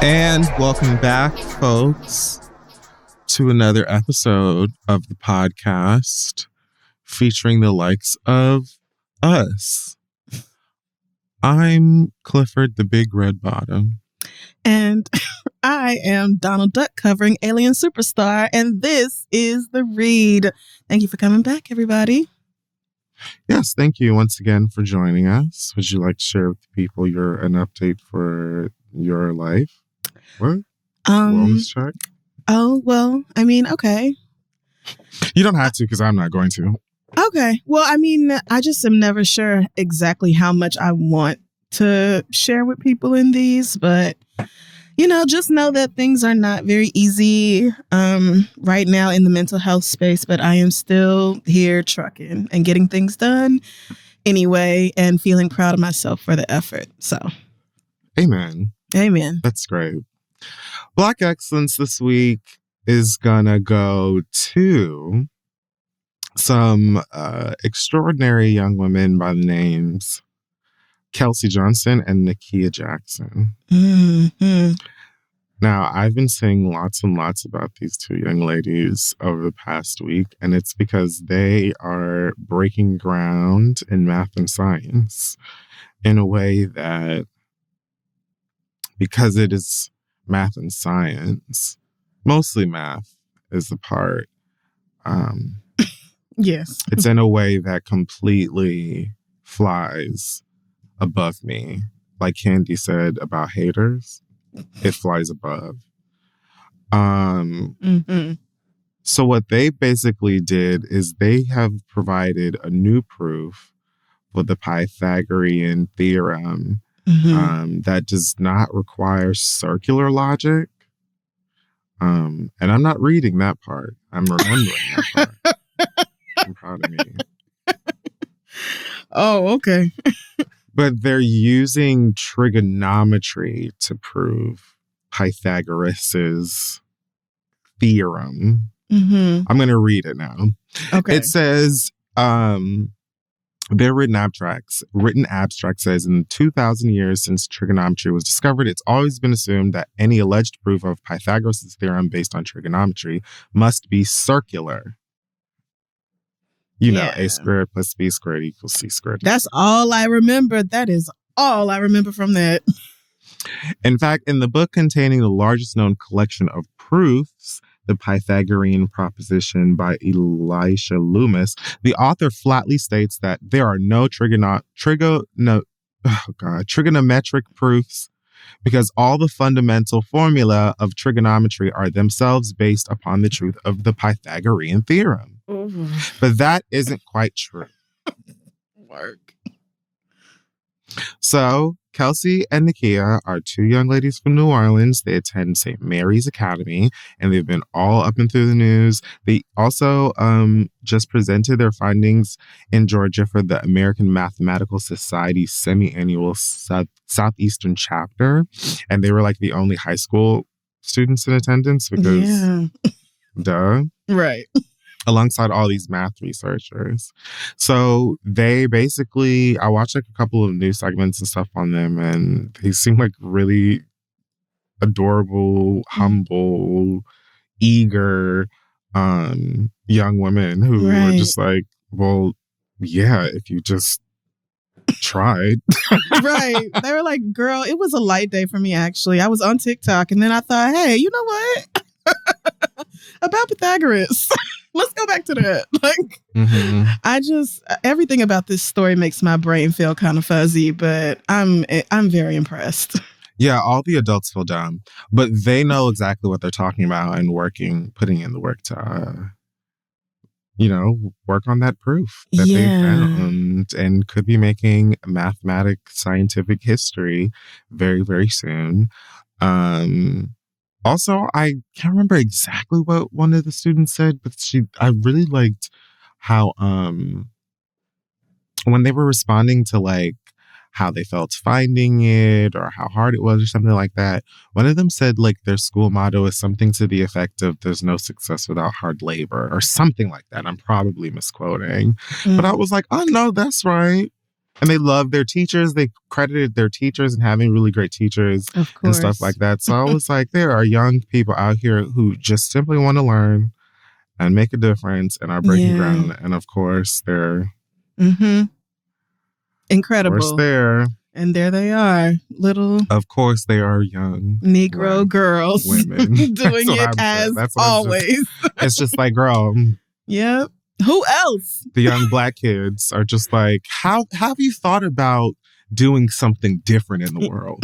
And welcome back, folks, to another episode of the podcast featuring the likes of us. I'm Clifford, the Big Red Bottom. And I am Donald Duck covering Alien Superstar, and this is The Read. Thank you for coming back, everybody. Yes, thank you once again for joining us. Would you like to share with the people an update for your life? What? Wellness check? Oh, well, okay. You don't have to, because I'm not going to. Okay. Well, I just am never sure exactly how much I want to share with people in these, but, just know that things are not very easy right now in the mental health space, but I am still here trucking and getting things done anyway and feeling proud of myself for the effort. So. Amen. That's great. Black Excellence this week is gonna go to some extraordinary young women by the names Kelsey Johnson and Nakia Jackson. Mm-hmm. Now, I've been saying lots and lots about these two young ladies over the past week, and it's because they are breaking ground in math and science in a way that, because it is math and science, mostly math is the part. Yes. It's in a way that completely flies above me. Like Candy said about haters, it flies above. So what they basically did is they have provided a new proof for the Pythagorean theorem that does not require circular logic. And I'm not reading that part. I'm remembering that part. I'm proud of me. Oh, okay. But they're using trigonometry to prove Pythagoras's theorem. Mm-hmm. I'm going to read it now. Okay. It says, their written abstract says, in the 2,000 years since trigonometry was discovered, it's always been assumed that any alleged proof of Pythagoras' theorem based on trigonometry must be circular. A squared plus b squared equals c squared. That's all I remember. That is all I remember from that. In fact, in the book containing the largest known collection of proofs, The Pythagorean Proposition by Elisha Loomis, the author flatly states that there are no trigonometric proofs because all the fundamental formula of trigonometry are themselves based upon the truth of the Pythagorean theorem. Ooh. But that isn't quite true. Work. So, Kelsey and Nakia are two young ladies from New Orleans. They attend St. Mary's Academy, and they've been all up and through the news. They also just presented their findings in Georgia for the American Mathematical Society semi-annual Southeastern chapter, and they were like the only high school students in attendance because, duh. Right. Alongside all these math researchers. So they basically, I watched like a couple of news segments and stuff on them, and they seem like really adorable, humble, eager young women who were just like, well, yeah, if you just tried. Right. They were like, girl, it was a light day for me, actually. I was on TikTok, and then I thought, hey, you know what? About Pythagoras. Let's go back to that. Everything about this story makes my brain feel kind of fuzzy, but I'm very impressed. Yeah, all the adults feel dumb, but they know exactly what they're talking about and putting in the work to, work on that proof that they found and could be making scientific history very, very soon. Also, I can't remember exactly what one of the students said, but I really liked how when they were responding to like how they felt finding it or how hard it was or something like that, one of them said like their school motto is something to the effect of "there's no success without hard labor" or something like that. I'm probably misquoting, but I was like, oh no, that's right. And they love their teachers. They credited their teachers and having really great teachers Of and stuff course. like that. So I was like, there are young people out here who just simply want to learn and make a difference and are breaking ground. And of course, they're incredible. There. And there they are, little. Of course, they are young Negro girls, women doing it as always. It's just like, girl. Yep. Who else? The young Black kids are just like, how have you thought about doing something different in the world?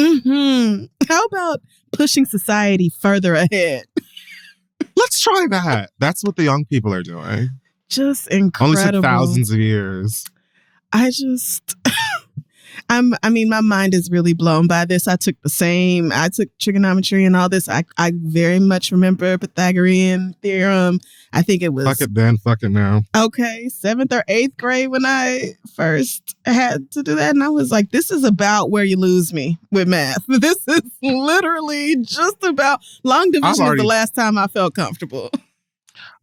How about pushing society further ahead? Let's try that. That's what the young people are doing. Just incredible. Only took thousands of years. I mean, my mind is really blown by this. I took trigonometry and all this. I very much remember Pythagorean theorem. I think it was... Fuck it then, fuck it now. Okay, 7th or 8th grade when I first had to do that. And I was like, this is about where you lose me with math. This is literally just about... Long division is the last time I felt comfortable.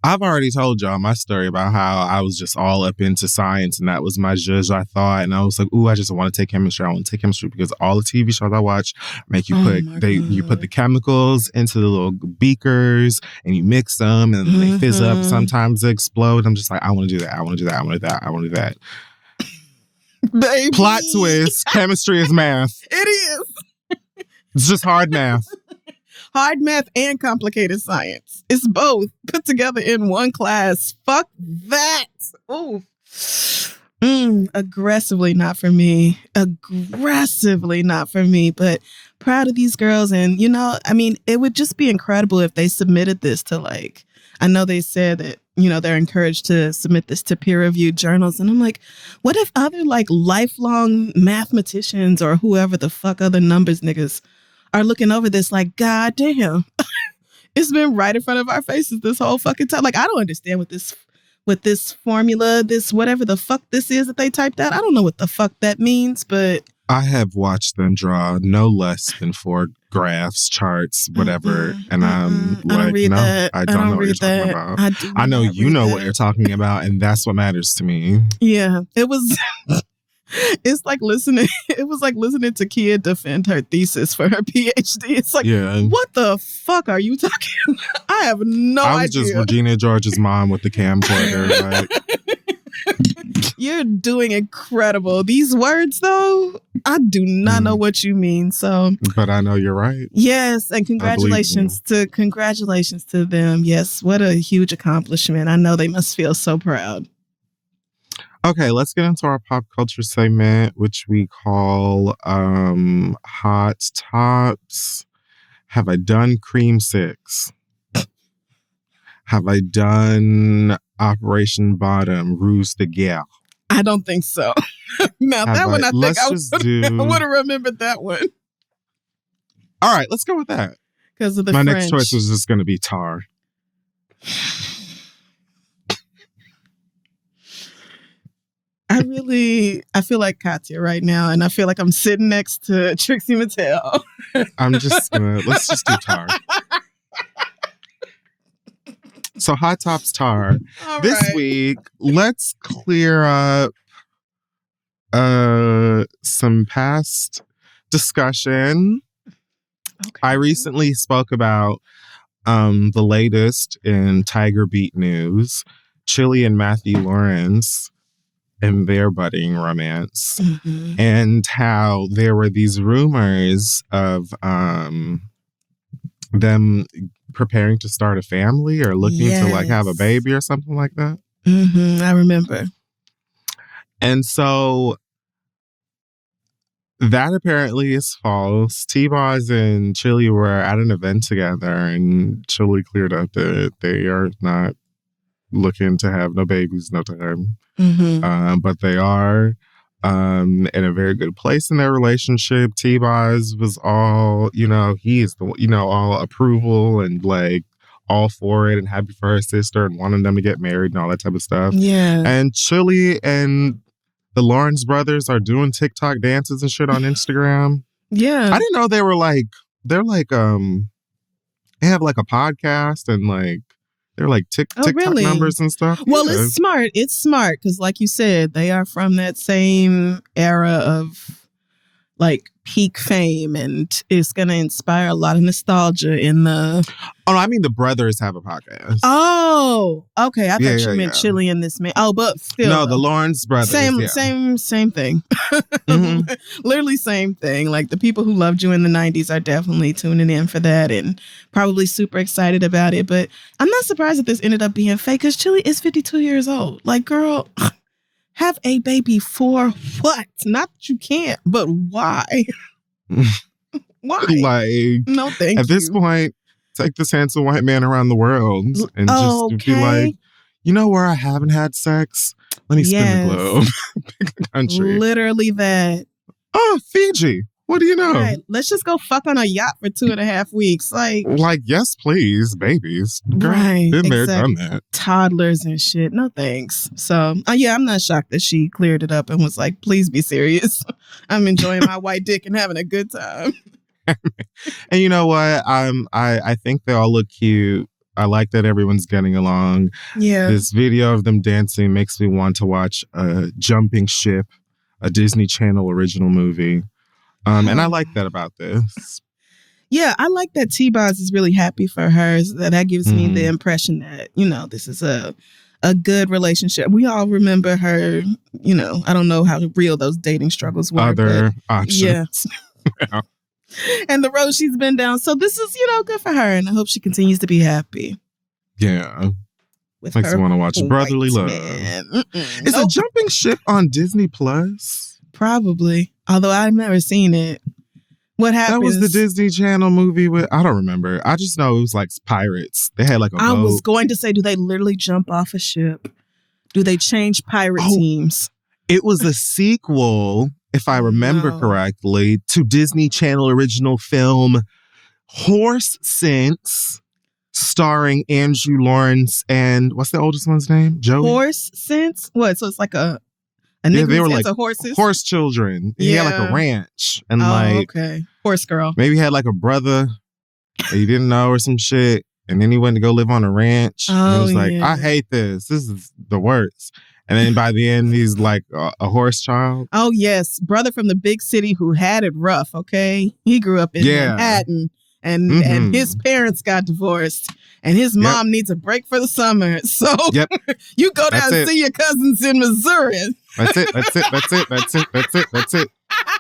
I've already told y'all my story about how I was just all up into science and that was my zhuzh, I thought. And I was like, ooh, I just want to take chemistry. I want to take chemistry because all the TV shows I watch make you you put the chemicals into the little beakers and you mix them and they fizz up. Sometimes they explode. I'm just like, I want to do that. I want to do that. I want to do that. I want to do that. Baby. Plot twist. Chemistry is math. It is. It's just hard math. Hard math and complicated science. It's both put together in one class. Fuck that. Ooh. Aggressively not for me. Aggressively not for me. But proud of these girls. And, you know, I mean, it would just be incredible if they submitted this to I know they said that, you know, they're encouraged to submit this to peer-reviewed journals. And I'm like, what if other lifelong mathematicians or whoever the fuck other numbers niggas are looking over this like, God damn, it's been right in front of our faces this whole fucking time. Like, I don't understand what this formula, this whatever the fuck this is that they typed out. I don't know what the fuck that means, but I have watched them draw no less than 4 graphs, charts, whatever. And I'm like, no, I don't know what you're talking about. I know you know what you're talking about, and that's what matters to me. Yeah, it was... It was like listening to Kia defend her thesis for her PhD. It's like, what the fuck are you talking about? I have no idea. I was just Regina George's mom with the camcorder. You're doing incredible. These words, though, I do not know what you mean. So, but I know you're right. Yes, and congratulations to them. Yes, what a huge accomplishment. I know they must feel so proud. Okay, let's get into our pop culture segment, which we call Hot Tops. Have I done Cream 6? Have I done Operation Bottom, Ruse de Guerre? I don't think so. Now, that one I think I would have remembered that one. All right, let's go with that. Because of the French. Next choice was just going to be Tar. I feel like Katya right now, and I feel like I'm sitting next to Trixie Mattel. Let's just do Tar. So Hot Tops Tar. This week, let's clear up some past discussion. Okay. I recently spoke about the latest in Tiger Beat news, Chili and Matthew Lawrence and their budding romance, and how there were these rumors of them preparing to start a family or looking to have a baby or something like that. I remember. And so that apparently is false. T-Boz and Chili were at an event together, and Chili cleared up that they are not looking to have no babies, no time. But they are in a very good place in their relationship. T-Boz was all, he's the, all approval and all for it and happy for her sister and wanting them to get married and all that type of stuff. Yeah. And Chili and the Lawrence brothers are doing TikTok dances and shit on Instagram. Yeah. I didn't know they were they have a podcast and They're like Oh, TikTok really? numbers and stuff. Well, Yeah. it's smart. It's smart because, like you said, they are from that same era of like peak fame, and it's going to inspire a lot of nostalgia in the. Oh, no, I mean the brothers have a podcast. Oh, okay. I Yeah, thought you yeah, meant yeah. Chili and this man. Oh, but still, No, though. the Lawrence brothers. Same, yeah. same thing. Mhm. Literally same thing. Like the people who loved you in the 90s are definitely tuning in for that and probably super excited about it. But I'm not surprised that this ended up being fake because Chili is 52 years old. Like, girl, have a baby for what? Not that you can't, but why? Why? Like, No, thank you. at this point, take this handsome white man around the world and just be like, you know where I haven't had sex? Let me spin the globe. Pick a country. Literally that. Oh, Fiji. What do you know? Right. Let's just go fuck on a yacht for 2.5 weeks. Like, yes, please, babies. Girl, right. been there, exactly. done that. Toddlers and shit. No thanks. So, yeah, I'm not shocked that she cleared it up and was like, please be serious. I'm enjoying my white dick and having a good time. And you know what? I think they all look cute. I like that everyone's getting along. Yeah. This video of them dancing makes me want to watch Jumping Ship, a Disney Channel original movie. And I like that about this. Yeah, I like that T-Boz is really happy for her. That gives me the impression that, this is a good relationship. We all remember her, I don't know how real those dating struggles were. Other options. Yeah. Yeah. And the road she's been down. So this is, good for her. And I hope she continues to be happy. Yeah. With Makes me want to watch Brotherly Love. Is a Jumping Ship on Disney Plus? Probably. Although I've never seen it. What happens? That was the Disney Channel movie with, I don't remember. I just know it was like pirates. They had like a boat. I was going to say, do they literally jump off a ship? Do they change pirate teams? It was a sequel, if I remember correctly, to Disney Channel original film Horse Sense, starring Andrew Lawrence and what's the oldest one's name? Joey? Horse Sense? What? So it's like a nigga they were like horses? horse children. He had like a ranch and okay. Horse girl. Maybe he had like a brother that he didn't know or some shit. And then he went to go live on a ranch. And he was like, I hate this. This is the worst. And then by the end, he's like a horse child. Oh, yes. Brother from the big city who had it rough, okay? He grew up in Manhattan and his parents got divorced and his mom needs a break for the summer. So you go down and see your cousins in Missouri. That's it.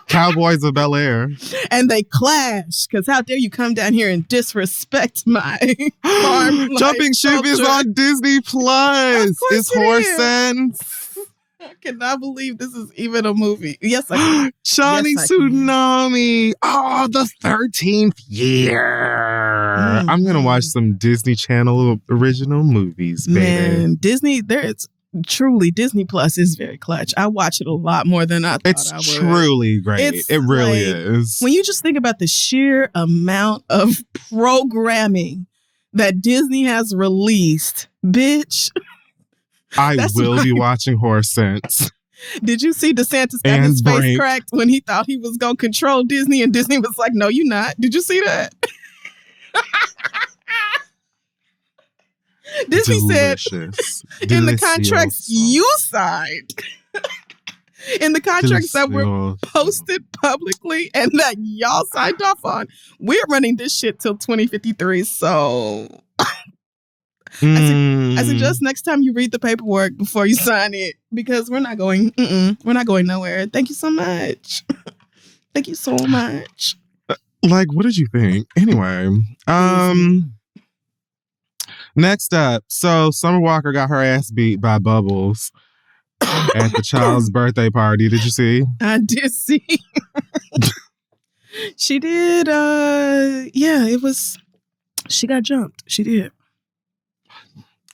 Cowboys of Bel Air. And they clash because how dare you come down here and disrespect my farm life Jumping Ship is on Disney Plus. It's Horse Sense. I cannot believe this is even a movie. Yes, I can. Shawnee Tsunami. Oh, the 13th year. I'm going to watch some Disney Channel original movies, baby. Man, Disney, truly, Disney Plus is very clutch. I watch it a lot more than I thought I would. It's truly great. It really is. When you just think about the sheer amount of programming that Disney has released, bitch. I will be watching Horse Sense. Did you see DeSantis got his face cracked when he thought he was going to control Disney and Disney was like, no, you're not. Did you see that? Disney said in the contracts you signed, in the contracts that were posted publicly and that y'all signed off on, we're running this shit till 2053. So I suggest next time you read the paperwork before you sign it because we're not going nowhere. Thank you so much. Thank you so much. Like, what did you think? Anyway, next up, so Summer Walker got her ass beat by Bubbles at the child's birthday party. Did you see? I did see. She did. She got jumped. She did.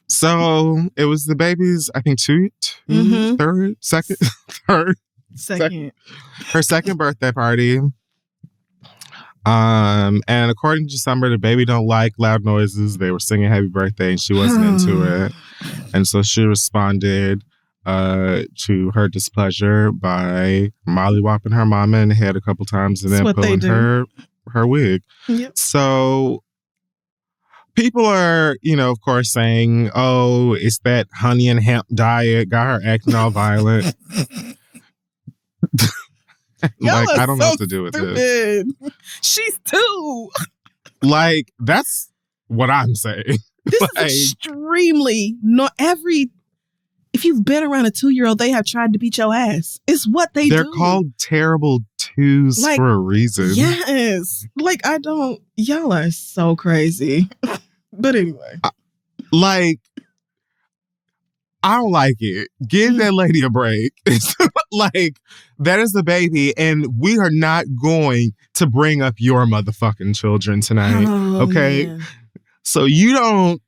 So it was the baby's, I think, second. Her second birthday party. And according to Summer, the baby don't like loud noises. They were singing happy birthday and she wasn't into it. And so she responded to her displeasure by mollywopping her mama in the head a couple times and then pulling her wig. Yep. So People are, of course saying, oh, it's that honey and hemp diet got her acting all violent. Y'all Like, are I don't know so what to do with this. stupid. She's 2. Like, that's what I'm saying. This is extremely if you've been around a 2-year-old, they have tried to beat your ass. It's what they do. They're called terrible twos for a reason. Yes. Like, y'all are so crazy. But anyway. I don't like it. Give that lady a break. Like, that is the baby, and we are not going to bring up your motherfucking children tonight. Okay? Man. So you don't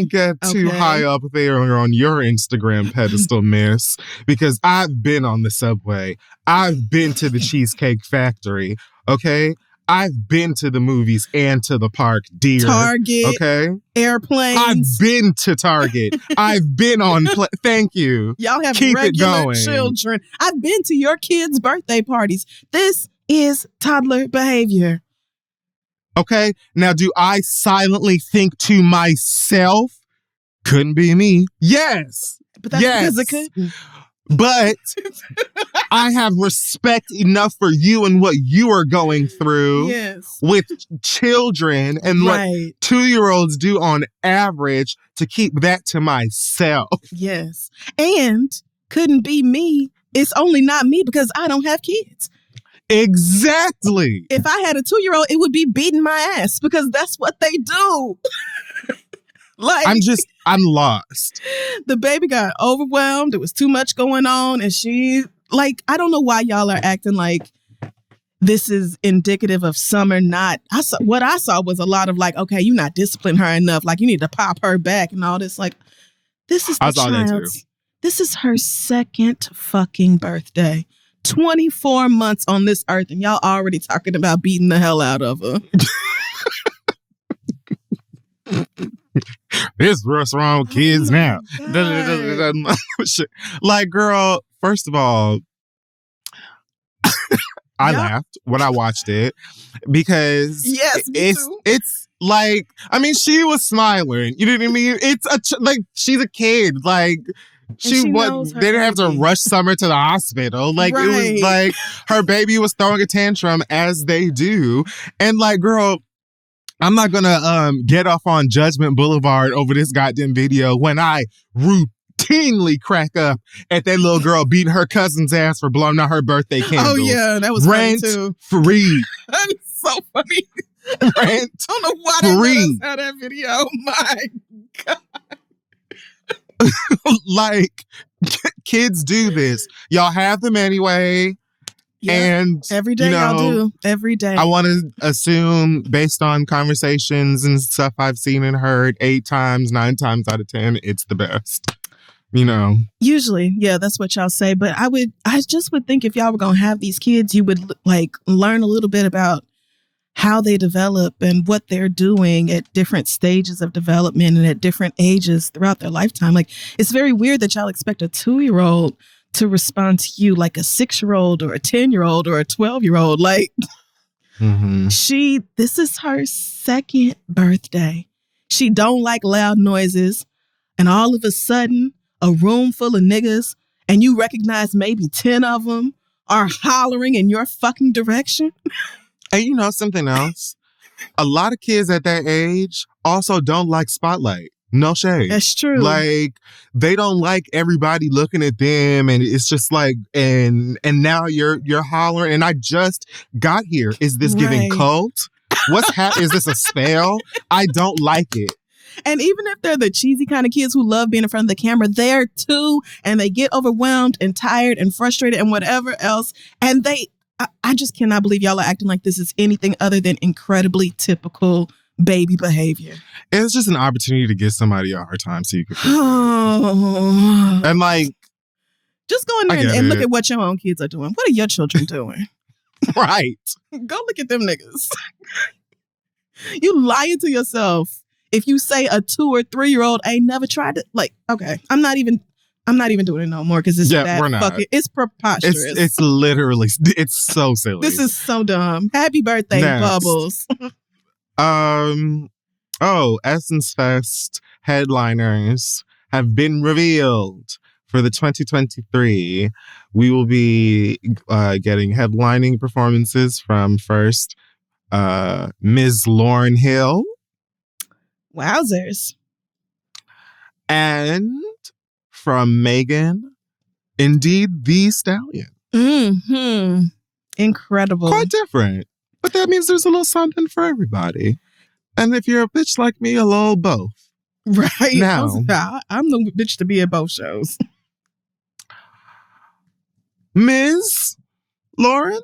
get too high up there on your Instagram pedestal, miss, because I've been on the subway. I've been to the Cheesecake Factory. Okay? I've been to the movies and to the park, dear. Target. Okay? Airplanes. I've been to Target. I've been on... Thank you. Y'all have regular children. I've been to your kids' birthday parties. This is toddler behavior. Okay? Now, do I silently think to myself, couldn't be me? Yes. But that's because it couldn't. But I have respect enough for you and what you are going through with children and what 2-year-olds do on average to keep that to myself. Yes. And couldn't be me. It's only not me because I don't have kids. Exactly. If I had a 2-year-old, it would be beating my ass because that's what they do. Like, I'm lost. The baby got overwhelmed. There was too much going on. And I don't know why y'all are acting like this is indicative of Summer what I saw was a lot of like, okay, you're not disciplining her enough. Like, you need to pop her back and all this. Like, this is this is her 2nd fucking birthday. 24 months on this earth, and y'all already talking about beating the hell out of her. This what's wrong with kids now. Like, girl, first of all, I laughed when I watched it because it's like, I mean, she was smiling. You know what I mean? It's like, she's a kid. Like, they didn't have to rush Summer to the hospital. Like, it was like her baby was throwing a tantrum as they do. And like, girl, I'm not gonna get off on Judgment Boulevard over this goddamn video when I routinely crack up at that little girl beating her cousin's ass for blowing out her birthday candles. Oh yeah, that was funny too. Free. That is so funny. Rent I don't know why they let us have that video. Oh my God. Like, kids do this. Y'all have them anyway. Yeah, and every day y'all do. Every day. I want to assume, based on conversations and stuff I've seen and heard, 8 times, 9 times out of 10, it's the best. Usually, yeah, that's what y'all say. But I just would think if y'all were gonna have these kids, you would like learn a little bit about how they develop and what they're doing at different stages of development and at different ages throughout their lifetime. Like, it's very weird that y'all expect a 2-year-old to respond to you like a 6-year-old or a 10-year-old or a 12-year-old. Like, this is her 2nd birthday. She don't like loud noises. And all of a sudden, a room full of niggas, and you recognize maybe 10 of them are hollering in your fucking direction. And you know something else? A lot of kids at that age also don't like spotlight. No shade. That's true. Like, they don't like everybody looking at them, and it's just like, and now you're hollering, and I just got here. Is this giving cult? Is this a spell? I don't like it. And even if they're the cheesy kind of kids who love being in front of the camera, they're too, and they get overwhelmed and tired and frustrated and whatever else. And I just cannot believe y'all are acting like this is anything other than incredibly typical baby behavior. It's just an opportunity to give somebody a hard time so you can and like, just go in there and look at what your own kids are doing. What are your children doing? Right. Go look at them niggas. You lying to yourself if you say a 2 or 3-year-old ain't never tried it. Like, okay, I'm not even doing it no more because it's it's preposterous. It's literally, it's so silly. This is so dumb. Happy birthday, Bubbles. Oh, Essence Fest headliners have been revealed for the 2023. We will be getting headlining performances from first Ms. Lauryn Hill Wowzers. and from Megan, indeed, the Stallion. Mm-hmm. Incredible. Quite different, but that means there's a little something for everybody. And if you're a bitch like me, a little both. Right. Now, I'm the bitch to be at both shows. Ms. Lauren,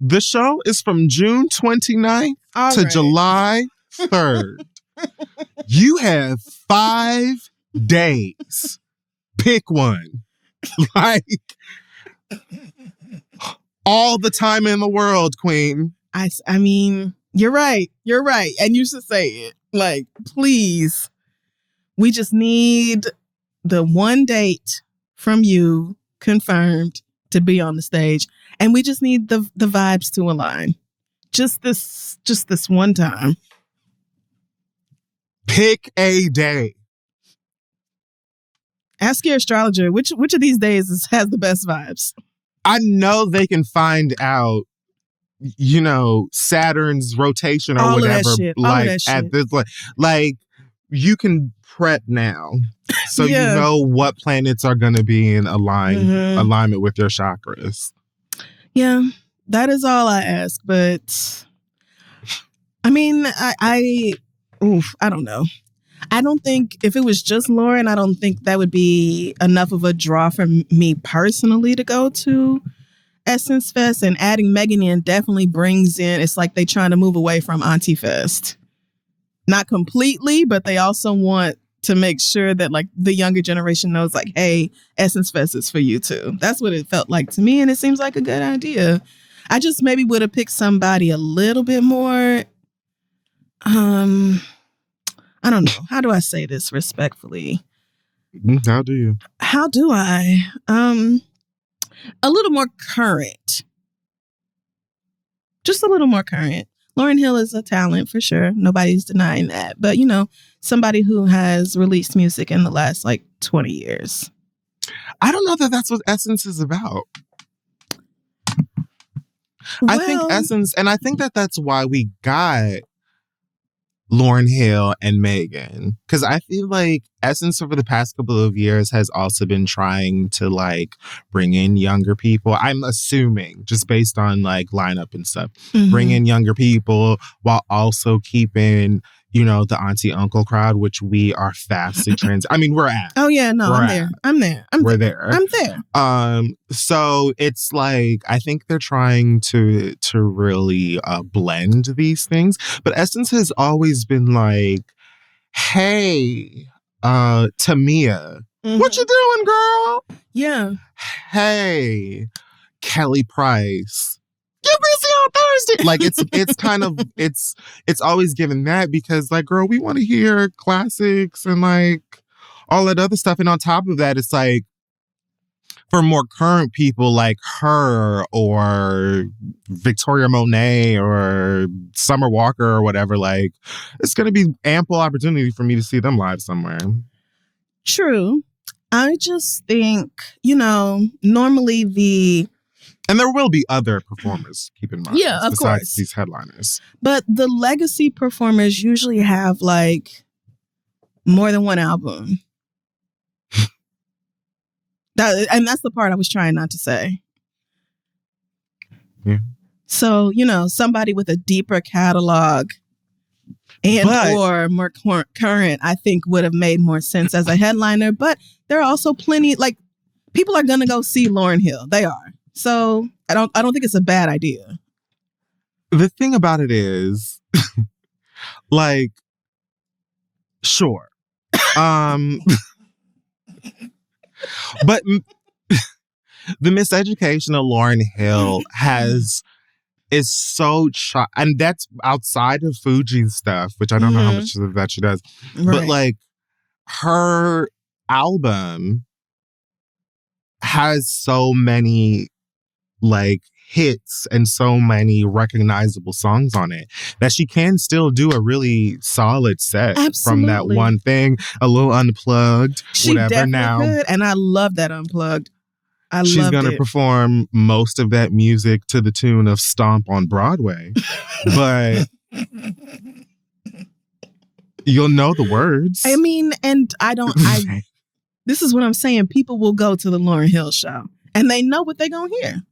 the show is from June 29th to July 3rd. You have 5 days. Pick one. Like, all the time in the world, queen. I mean, you're right. You're right. And you should say it. Like, please. We just need the one date from you confirmed to be on the stage. And we just need the vibes to align. Just this one time. Pick a day. Ask your astrologer, which of these days has the best vibes? I know they can find out, you know, Saturn's rotation or all whatever. Of that shit. Like, all of that shit. at this, like you can prep now. So you know what planets are going to be in alignment with your chakras. Yeah, that is all I ask. But I mean, I don't know. I don't think if it was just Lauren, I don't think that would be enough of a draw for me personally to go to Essence Fest. And adding Megan in definitely brings in, it's like they trying to move away from Auntie Fest. Not completely, but they also want to make sure that like the younger generation knows like, hey, Essence Fest is for you too. That's what it felt like to me. And it seems like a good idea. I just maybe would have picked somebody a little bit more. I don't know. How do I say this respectfully? How do you? How do I? A little more current. Just a little more current. Lauryn Hill is a talent for sure. Nobody's denying that. But, you know, somebody who has released music in the last like 20 years. I don't know that that's what Essence is about. I think Essence, and I think that that's why we got Lauryn Hill and Megan, because I feel like Essence over the past couple of years has also been trying to like bring in younger people. I'm assuming just based on like lineup and stuff, bring in younger people while also keeping, you know, the auntie uncle crowd, which we are fastly I mean, we're at. Oh yeah, no, I'm there. We're there. I'm there. So it's like I think they're trying to really blend these things, but Essence has always been like, hey, Tamia, what you doing, girl? Yeah. Hey, Kelly Price, you're busy on Thursday. Like it's kind of it's always given that because like, girl, we want to hear classics and like all that other stuff. And on top of that, it's like for more current people like her or Victoria Monet or Summer Walker or whatever, like it's going to be ample opportunity for me to see them live somewhere. True. I just think, you know, normally and there will be other performers, keep in mind. Yeah, of besides course. These headliners. But the legacy performers usually have like more than one album. And that's the part I was trying not to say. Yeah. So, you know, somebody with a deeper catalog or more current, I think would have made more sense as a headliner. But there are also plenty, like, people are going to go see Lauryn Hill. They are. So I don't think it's a bad idea. The thing about it is, like, sure. But the miseducation of Lauryn Hill is so and that's outside of Fuji's stuff, which I don't know how much of that she does. Right. But like her album has so many like hits and so many recognizable songs on it that she can still do a really solid set from that Absolutely. one thing, a little unplugged, She whatever. definitely Now could, and I love that Unplugged. I she's loved gonna it. perform most of that music to the tune of Stomp on Broadway, but you'll know the words. I mean, and this is what I'm saying. People will go to the Lauryn Hill show and they know what they're gonna hear.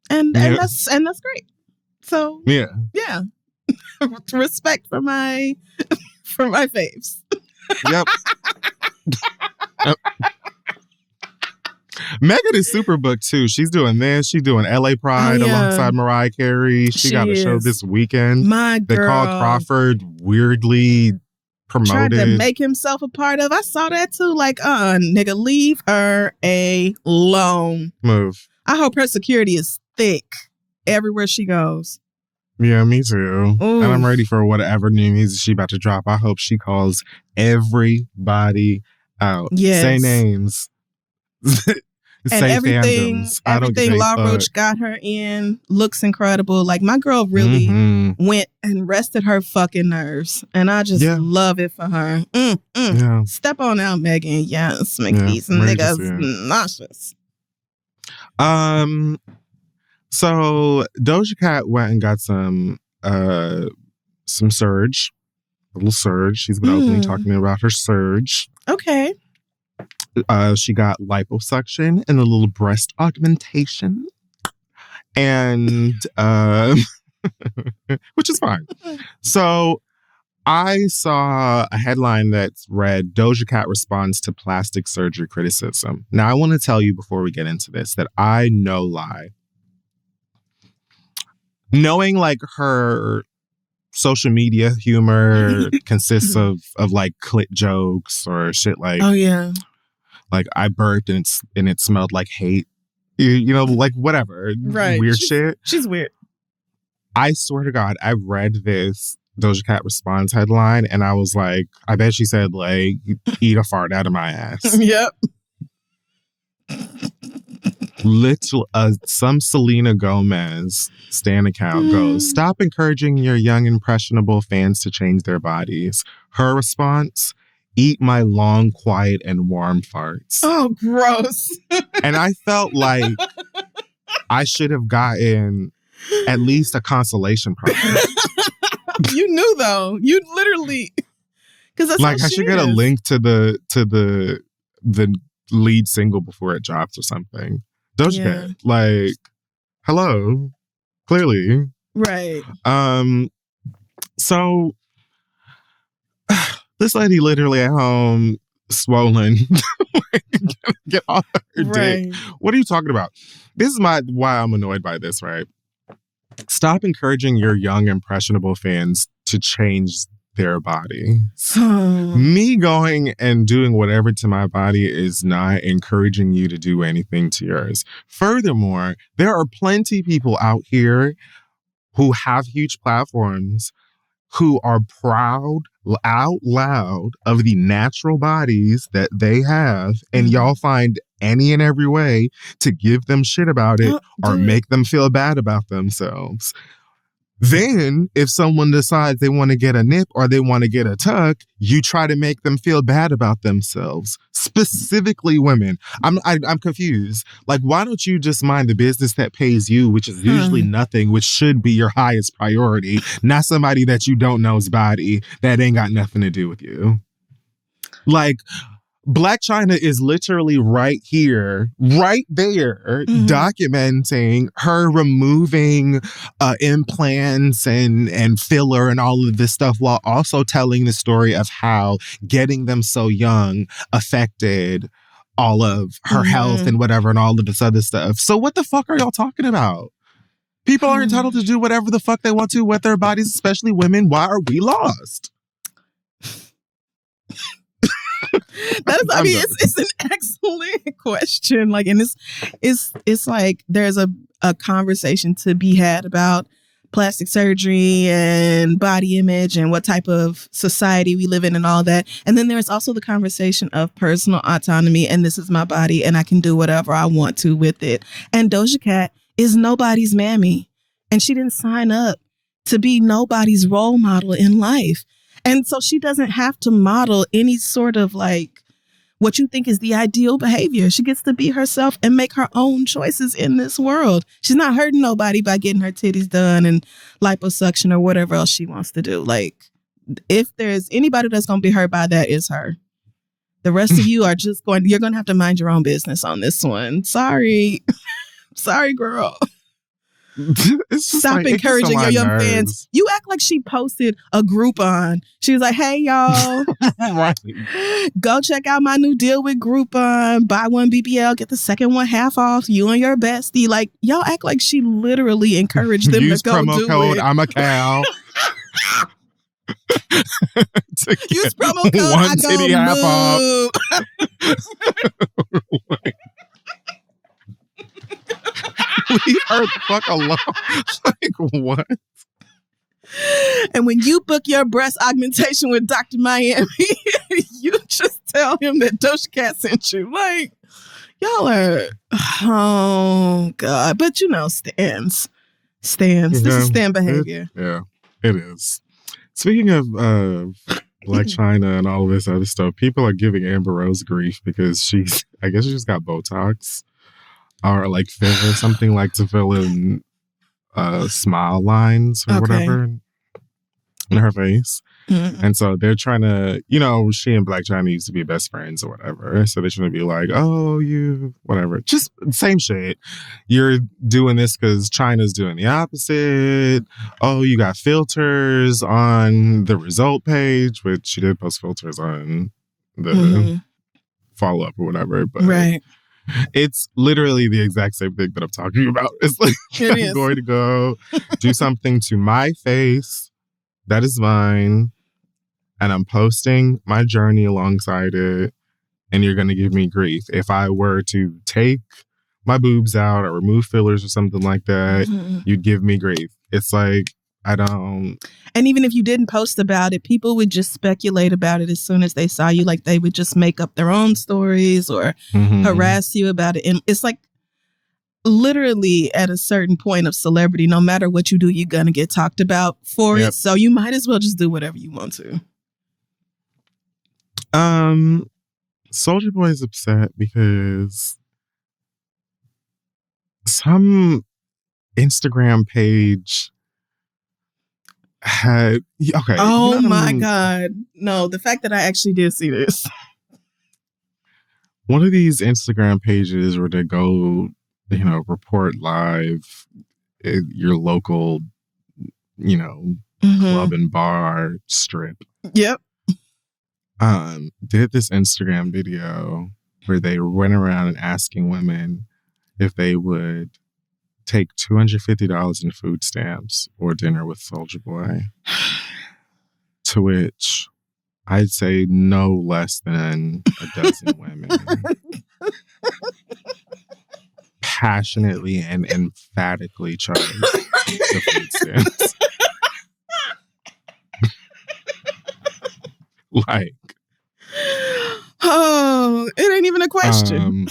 And that's great. So yeah. Respect for my faves. Yep. Megan is super booked too. She's doing this. She's doing LA Pride alongside Mariah Carey. She got a show this weekend. My girl. They called Crawford weirdly promoted. Tried to make himself a part of. I saw that too. Like, nigga, leave her alone. Move. I hope her security is thick everywhere she goes. Yeah, me too. Ooh. And I'm ready for whatever new music she about to drop. I hope she calls everybody out. Yes. Say names. And Say everything fandoms. La Roche got her in looks incredible. Like, my girl really went and rested her fucking nerves. And I just love it for her. Yeah. Step on out, Megan. Yes. Make these niggas nauseous. So Doja Cat went and got some surge. A little surge. She's been openly talking about her surge. Okay. She got liposuction and a little breast augmentation, and which is fine. So I saw a headline that read, Doja Cat responds to plastic surgery criticism. Now, I want to tell you before we get into this that I no lie. Knowing like her social media humor consists of like clit jokes or shit like, oh yeah, like I burped and it smelled like hate, you know, like whatever, right? Weird shit. She's weird. I swear to God, I read this Doja Cat response headline and I was like, I bet she said like, eat a fart out of my ass. Yep. Some Selena Gomez stan account goes, stop encouraging your young impressionable fans to change their bodies. Her response, eat my long, quiet, and warm farts. Oh, gross. And I felt like I should have gotten at least a consolation prize. You knew though. You literally, because that's like I should get a link to the lead single before it drops or something. Doja Cat, like, hello, clearly, right? So this lady literally at home, swollen, get off her dick. What are you talking about? This is why I'm annoyed by this. Right? Stop encouraging your young impressionable fans to change their body. Me going and doing whatever to my body is not encouraging you to do anything to yours. Furthermore, there are plenty people out here who have huge platforms who are proud out loud of the natural bodies that they have, and y'all find any and every way to give them shit about it or make them feel bad about themselves. Then, if someone decides they want to get a nip or they want to get a tuck, you try to make them feel bad about themselves. Specifically women. I'm confused. Like, why don't you just mind the business that pays you, which is usually nothing, which should be your highest priority, not somebody that you don't know's body that ain't got nothing to do with you. Like, Black China is literally right here, right there, documenting her removing implants and filler and all of this stuff while also telling the story of how getting them so young affected all of her health and whatever and all of this other stuff. So what the fuck are y'all talking about? People are entitled to do whatever the fuck they want to with their bodies, especially women. Why are we lost? It's an excellent question. Like, and it's like there's a conversation to be had about plastic surgery and body image and what type of society we live in and all that. And then there's also the conversation of personal autonomy and this is my body and I can do whatever I want to with it. And Doja Cat is nobody's mammy. And she didn't sign up to be nobody's role model in life. And so she doesn't have to model any sort of like what you think is the ideal behavior. She gets to be herself and make her own choices in this world. She's not hurting nobody by getting her titties done and liposuction or whatever else she wants to do. Like, if there's anybody that's going to be hurt by that, is her. The rest of you are just you're going to have to mind your own business on this one. Sorry. Sorry, girl. Stop encouraging your young fans. You act like she posted a Groupon. She was like, hey, y'all. Right. Go check out my new deal with Groupon. Buy one BBL, get the second one half off. You and your bestie. Like, y'all act like she literally encouraged them Use to go promo do code it. I'm a cow. Use promo code one I titty go half off. Leave her the fuck alone. Like, what? And when you book your breast augmentation with Dr. Miami, you just tell him that Doja Cat sent you. Like, y'all are, oh, God. But, you know, stands. This is stand behavior. It is. Speaking of Black China and all of this other stuff, people are giving Amber Rose grief because I guess she just got Botox or like filler, something like to fill in smile lines or whatever in her face. Mm-hmm. And so they're trying to, she and Black China used to be best friends or whatever. So they're trying to be like, oh, you, whatever. Just same shit. You're doing this because China's doing the opposite. Oh, you got filters on the result page, which she did post filters on the follow-up or whatever. But right. It's literally the exact same thing that I'm talking about. It's like, I'm going to go do something to my face that is mine, and I'm posting my journey alongside it, and you're going to give me grief. If I were to take my boobs out or remove fillers or something like that, you'd give me grief. It's like, I don't... And even if you didn't post about it, people would just speculate about it as soon as they saw you. Like, they would just make up their own stories or harass you about it. And it's like, literally at a certain point of celebrity, no matter what you do, you're going to get talked about for it. So you might as well just do whatever you want to. Soulja Boy is upset because some Instagram page had oh my God. No, the fact that I actually did see this. One of these Instagram pages where they go, report live at your local, club and bar strip. Yep. Did this Instagram video where they went around and asking women if they would take $250 in food stamps or dinner with Soulja Boy. To which I'd say no less than a dozen women passionately and emphatically chose the food stamps. Like, oh, it ain't even a question.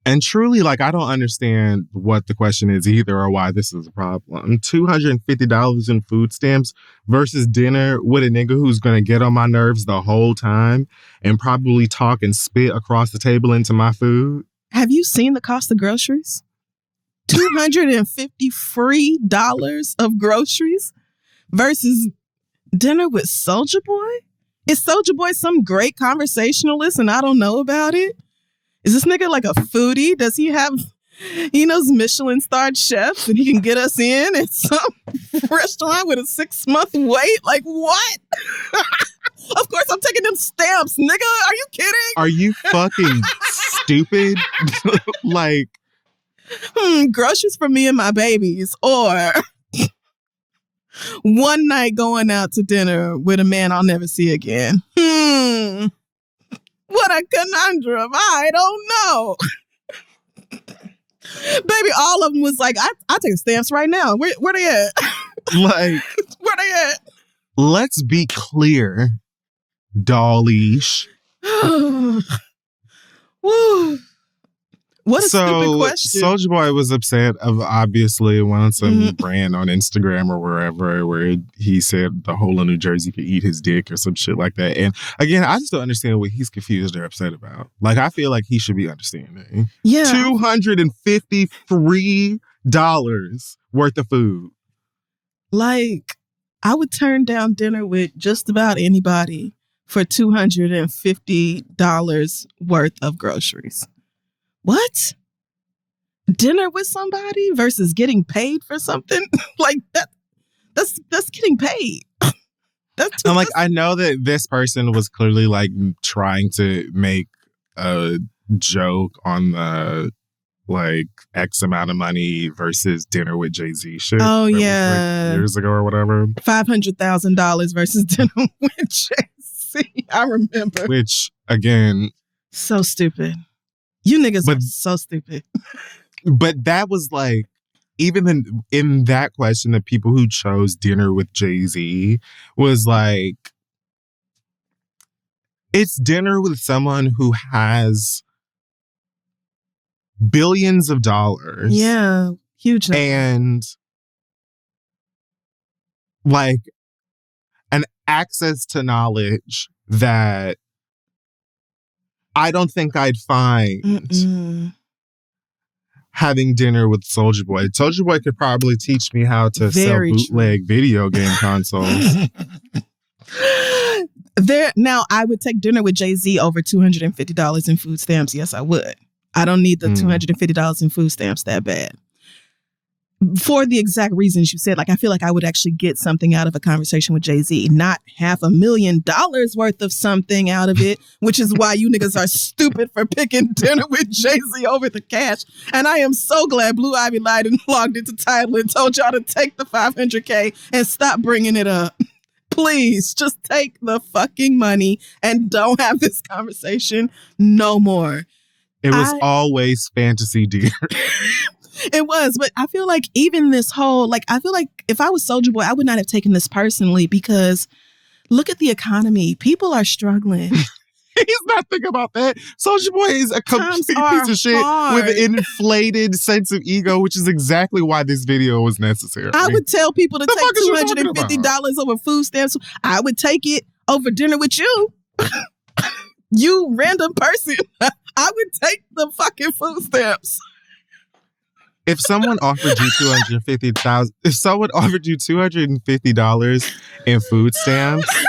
And truly, like, I don't understand what the question is either or why this is a problem. $250 in food stamps versus dinner with a nigga who's going to get on my nerves the whole time and probably talk and spit across the table into my food. Have you seen the cost of groceries? $250 free dollars of groceries versus dinner with Soulja Boy? Is Soulja Boy some great conversationalist and I don't know about it? Is this nigga like a foodie? Does he have, he knows Michelin-starred chefs and he can get us in at some restaurant with a 6-month wait? Like, what? Of course I'm taking them stamps, nigga. Are you kidding? Are you fucking stupid? Like, groceries for me and my babies, or one night going out to dinner with a man I'll never see again. What a conundrum. I don't know. Baby, all of them was like, I take stamps right now. Where they at? Like, where they at? Let's be clear, dollish. Woo. What a stupid So question. Soulja Boy was upset of obviously on some brand on Instagram or wherever where he said the whole of New Jersey could eat his dick or some shit like that. And again, I just don't understand what he's confused or upset about. Like, I feel like he should be understanding. Yeah. $253 worth of food. Like, I would turn down dinner with just about anybody for $250 worth of groceries. What? Dinner with somebody versus getting paid for something? Like that's getting paid. I'm like, I know that this person was clearly like trying to make a joke on the like X amount of money versus dinner with Jay-Z shit. Oh, that yeah. was, like, years ago or whatever. $500,000 versus dinner with Jay-Z. I remember. Which, again... So stupid. You niggas are so stupid. But that was like, even in that question, the people who chose dinner with Jay-Z was like, it's dinner with someone who has billions of dollars. Yeah, huge number. And like an access to knowledge that I don't think I'd find having dinner with Soulja Boy. Soulja Boy could probably teach me how to sell bootleg video game consoles. Now, I would take dinner with Jay-Z over $250 in food stamps. Yes, I would. I don't need the $250 in food stamps that bad. For the exact reasons you said, like, I feel like I would actually get something out of a conversation with Jay-Z, not $500,000 worth of something out of it, which is why you niggas are stupid for picking dinner with Jay-Z over the cash. And I am so glad Blue Ivy lied and logged into Toddler and told y'all to take the $500K and stop bringing it up. Please, just take the fucking money and don't have this conversation no more. It was always fantasy, dear. It was, but I feel like even this whole, like, I feel like if I was Soulja Boy, I would not have taken this personally because look at the economy. People are struggling. He's not thinking about that. Soulja Boy is a complete piece of shit with an inflated sense of ego, which is exactly why this video was necessary. I would tell people to take $250 over food stamps. I would take it over dinner with you. You random person. I would take the fucking food stamps. If someone offered you $250,000, if someone offered you $250 in food stamps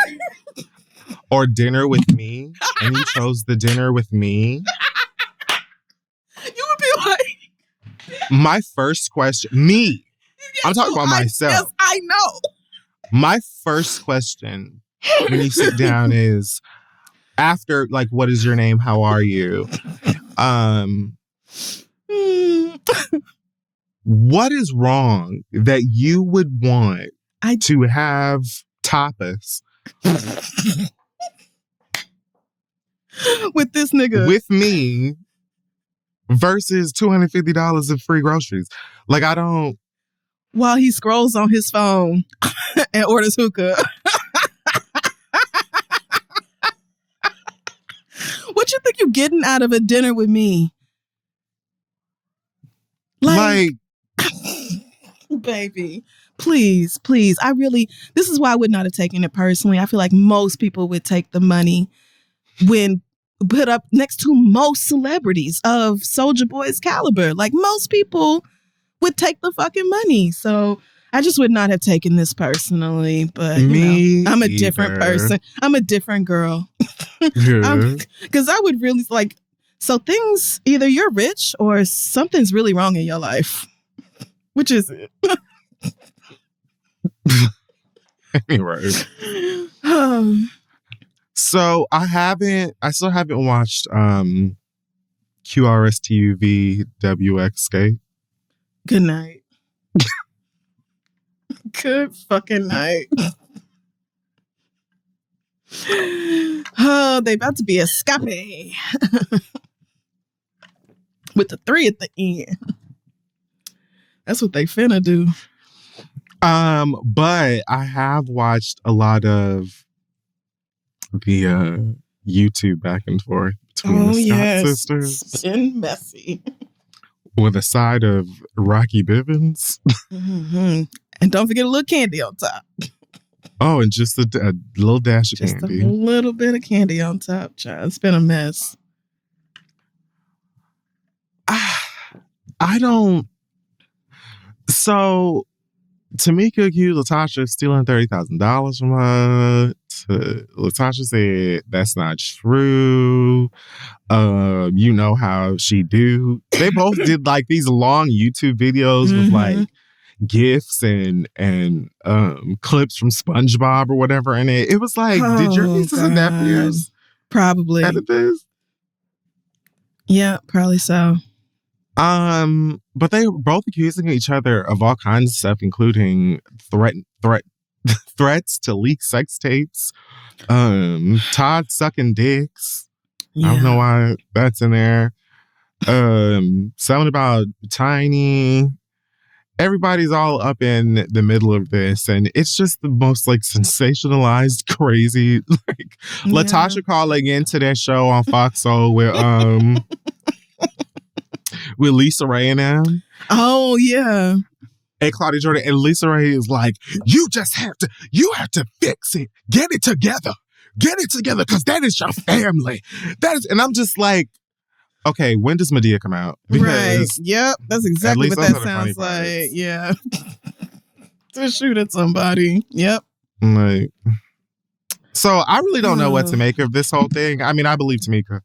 or dinner with me, and you chose the dinner with me, you would be like, my first question, me, I'm talking about myself. Yes, I know. My first question when you sit down is after, like, what is your name? How are you? What is wrong that you would want to have tapas with this nigga? With me versus $250 of free groceries. Like, I don't... While he scrolls on his phone and orders hookah. What you think you're getting out of a dinner with me? Like baby, please. This is why I would not have taken it personally. I feel like most people would take the money when put up next to most celebrities of Soulja Boy's caliber. Like, most people would take the fucking money. So I just would not have taken this personally. But I'm a different person. I'm a different girl. Because I would really like... So things, either you're rich or something's really wrong in your life. Which is it? Anyway. So I still haven't watched QRSTUV WXK. Good night. Good fucking night. Oh, they about to be a scape. With the 3 at the end. That's what they finna do. But I have watched a lot of the YouTube back and forth between the Scott sisters. It's been messy. with a side of Rocky Bivens. Mm-hmm. And don't forget a little candy on top. Oh, and just a little dash of Just candy. a little bit of candy on top, child. It's been a mess. I don't. So, Tamika accused Latasha of stealing $30,000 from her. Latasha said that's not true. You know how she do. They both did like these long YouTube videos with like gifs and clips from SpongeBob or whatever in it. It was like, did your nieces and nephews probably edit this? Yeah, probably so. But they were both accusing each other of all kinds of stuff, including threats to leak sex tapes, Todd sucking dicks. Yeah. I don't know why that's in there. Something about Tiny. Everybody's all up in the middle of this, and it's just the most like sensationalized, crazy. Like Latasha calling into their show on Fox Soul with Lisa Ray and them. Oh yeah. And Claudia Jordan, and Lisa Ray is like, you have to fix it. Get it together, because that is your family. And I'm just like, okay, when does Medea come out? Because, right. Yep. That's exactly what that sounds like. Yeah. To shoot at somebody. Yep. Like, so I really don't know what to make of this whole thing. I mean, I believe Tamika.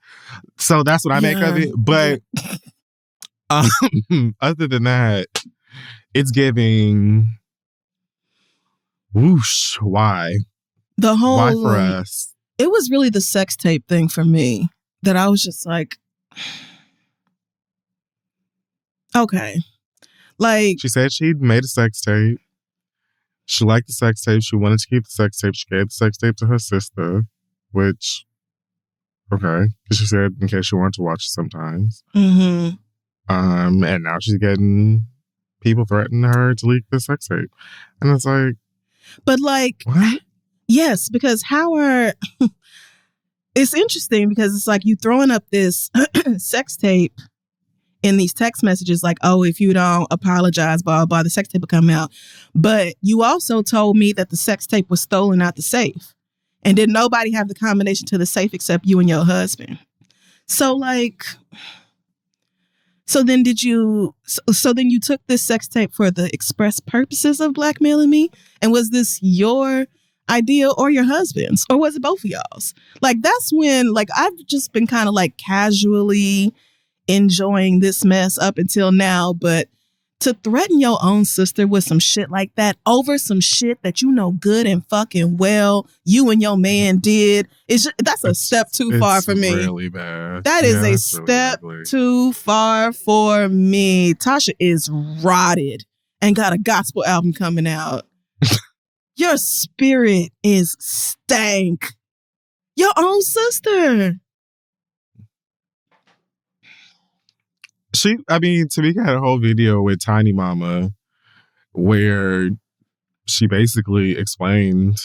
So that's what I make of it. But other than that, it's giving whoosh. Why? Why for us? It was really the sex tape thing for me that I was just like, okay. Like, she said she'd made a sex tape. She liked the sex tape. She wanted to keep the sex tape. She gave the sex tape to her sister, which, okay. Because she said in case she wanted to watch it sometimes. Mm-hmm. And now she's getting people threatening her to leak the sex tape. And it's like, but like, what? Yes, because it's interesting because it's like you throwing up this sex tape in these text messages like, oh, if you don't apologize, blah, blah, blah, the sex tape will come out. But you also told me that the sex tape was stolen out the safe. And did nobody have the combination to the safe except you and your husband? So like, so then you took this sex tape for the express purposes of blackmailing me? And was this your idea or your husband's? Or was it both of y'all's? Like, that's when, like, I've just been kind of like casually enjoying this mess up until now, but to threaten your own sister with some shit like that over some shit that you know good and fucking well you and your man did, that's a step too far for me. It's really bad. That is a step too far for me. Tasha is rotted and got a gospel album coming out. Your spirit is stank. Your own sister. Tamika had a whole video with Tiny Mama where she basically explained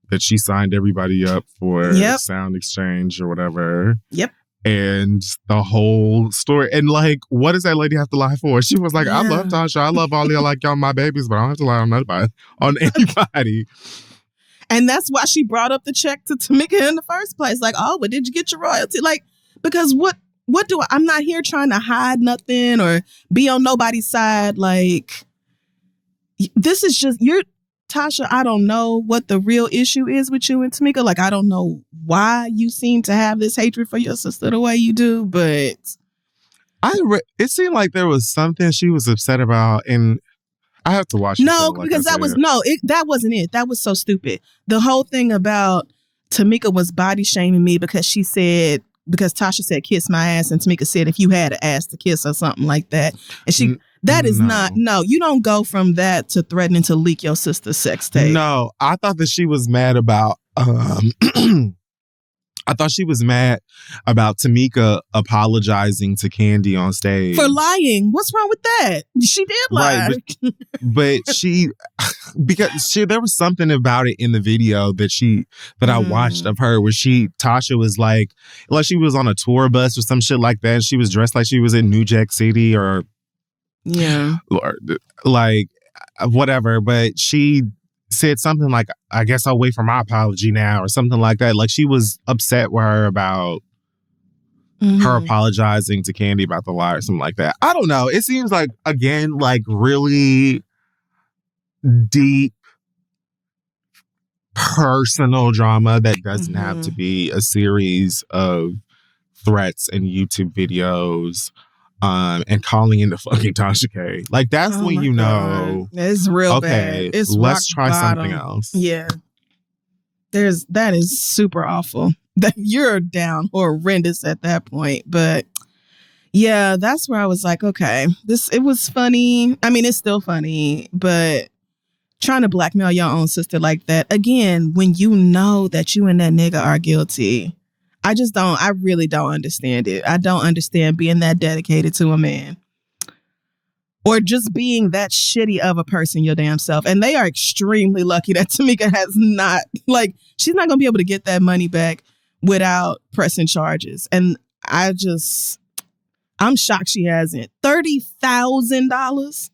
that she signed everybody up for sound exchange or whatever. Yep. And the whole story. And like, what does that lady have to lie for? She was like, I love Tasha. I love all y'all like y'all my babies, but I don't have to lie on anybody. And that's why she brought up the check to Tamika in the first place. Like, oh, but did you get your royalty? Like, because I'm not here trying to hide nothing or be on nobody's side. Like, this is just, Tasha, I don't know what the real issue is with you and Tamika. Like, I don't know why you seem to have this hatred for your sister the way you do, but it seemed like there was something she was upset about, and I have to watch it. No, because that wasn't it. That was so stupid. The whole thing about Tamika was body shaming me because Tasha said, kiss my ass. And Tamika said, if you had an ass to kiss or something like that. And you don't go from that to threatening to leak your sister's sex tape. No, I thought that she was mad about, I I thought she was mad about Tamika apologizing to Candy on stage. For lying. What's wrong with that? She did lie. Right, but there was something about it in the video that I watched of her where Tasha was like she was on a tour bus or some shit like that. And she was dressed like she was in New Jack City or like whatever. But she said something like, I guess I'll wait for my apology now or something like that. Like she was upset with her about her apologizing to Candy about the lie or something like that. I don't know. It seems like, again, like really deep personal drama that doesn't have to be a series of threats and YouTube videos and calling into fucking Tasha K. Like that's when you know it's real bad. It's let's try bottom. something else. Yeah. That is super awful. That you're down horrendous at that point. But yeah, that's where I was like, okay, it was funny. I mean, it's still funny, but trying to blackmail your own sister like that again, when you know that you and that nigga are guilty. I really don't understand it. I don't understand being that dedicated to a man. Or just being that shitty of a person your damn self. And they are extremely lucky that Tamika has not, she's not going to be able to get that money back without pressing charges. And I'm shocked she hasn't. $30,000?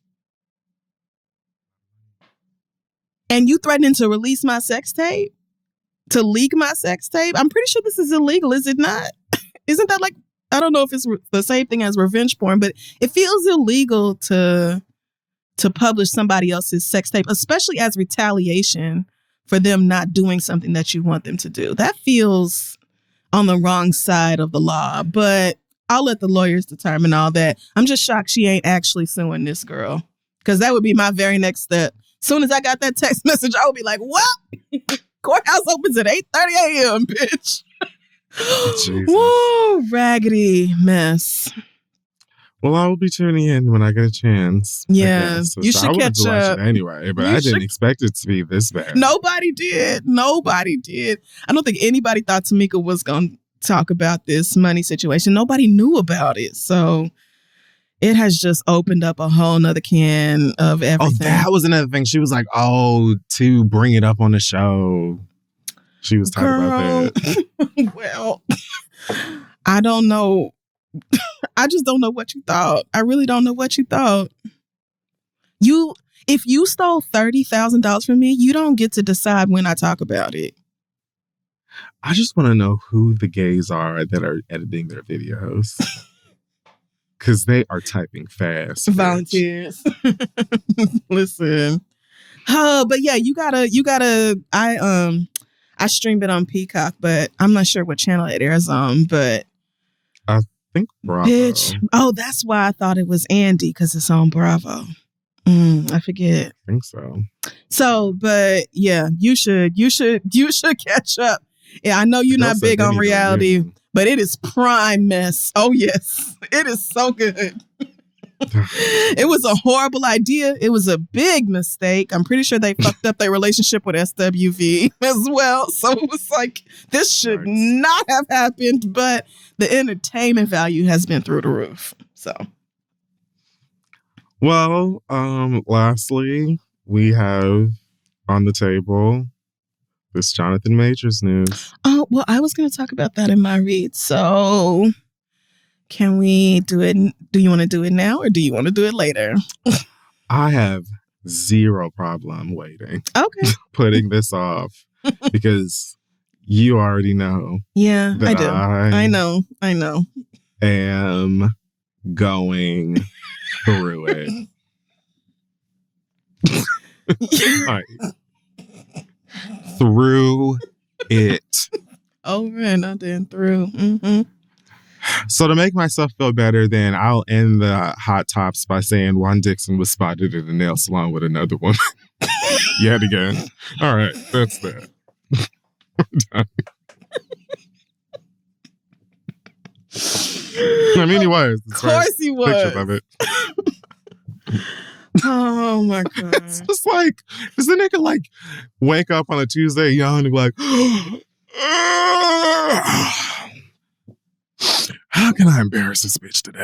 And you threatening to release my sex tape? To leak my sex tape? I'm pretty sure this is illegal, is it not? Isn't that I don't know if it's the same thing as revenge porn, but it feels illegal to publish somebody else's sex tape, especially as retaliation for them not doing something that you want them to do. That feels on the wrong side of the law, but I'll let the lawyers determine all that. I'm just shocked she ain't actually suing this girl, because that would be my very next step. As soon as I got that text message, I would be like, well, courthouse opens at 8:30 a.m., bitch. Woo, raggedy mess. Well, I will be tuning in when I get a chance. Yeah, you should catch up anyway, but I didn't expect it to be this bad. Nobody did. I don't think anybody thought Tamika was going to talk about this money situation. Nobody knew about it, so it has just opened up a whole nother can of everything. Oh, that was another thing. She was like, to bring it up on the show. She was talking about that. Well, I don't know. I just don't know what you thought. I really don't know what you thought. If you stole $30,000 from me, you don't get to decide when I talk about it. I just want to know who the gays are that are editing their videos. Because they are typing fast. Volunteers. Listen. But yeah, you gotta, I streamed it on Peacock, but I'm not sure what channel it airs on, but I think Bravo. Bitch. Oh, that's why I thought it was Andy, because it's on Bravo. I forget. I think so. So, but yeah, you should catch up. Yeah, I know you're not big on reality, but it is prime mess. Oh yes, it is so good. It was a horrible idea. It was a big mistake. I'm pretty sure they fucked up their relationship with SWV as well. So it was like, this should not have happened, but the entertainment value has been through the roof. So. Well, lastly, we have on the table this Jonathan Majors news. Oh, well, I was going to talk about that in my read. So can we do it? Do you want to do it now or do you want to do it later? I have zero problem waiting. Okay. Putting this off because you already know. Yeah, I do. I know. Am going through it. Right. Through it. Over and under and through. Mm-hmm. So to make myself feel better, then I'll end the hot tops by saying Juan Dixon was spotted at a nail salon with another woman. Yet again. All right, that's that. I mean, he was. Of course he was. Pictures of it. Oh my God. It's just like, does the nigga like wake up on a Tuesday young and be like, How can I embarrass this bitch today?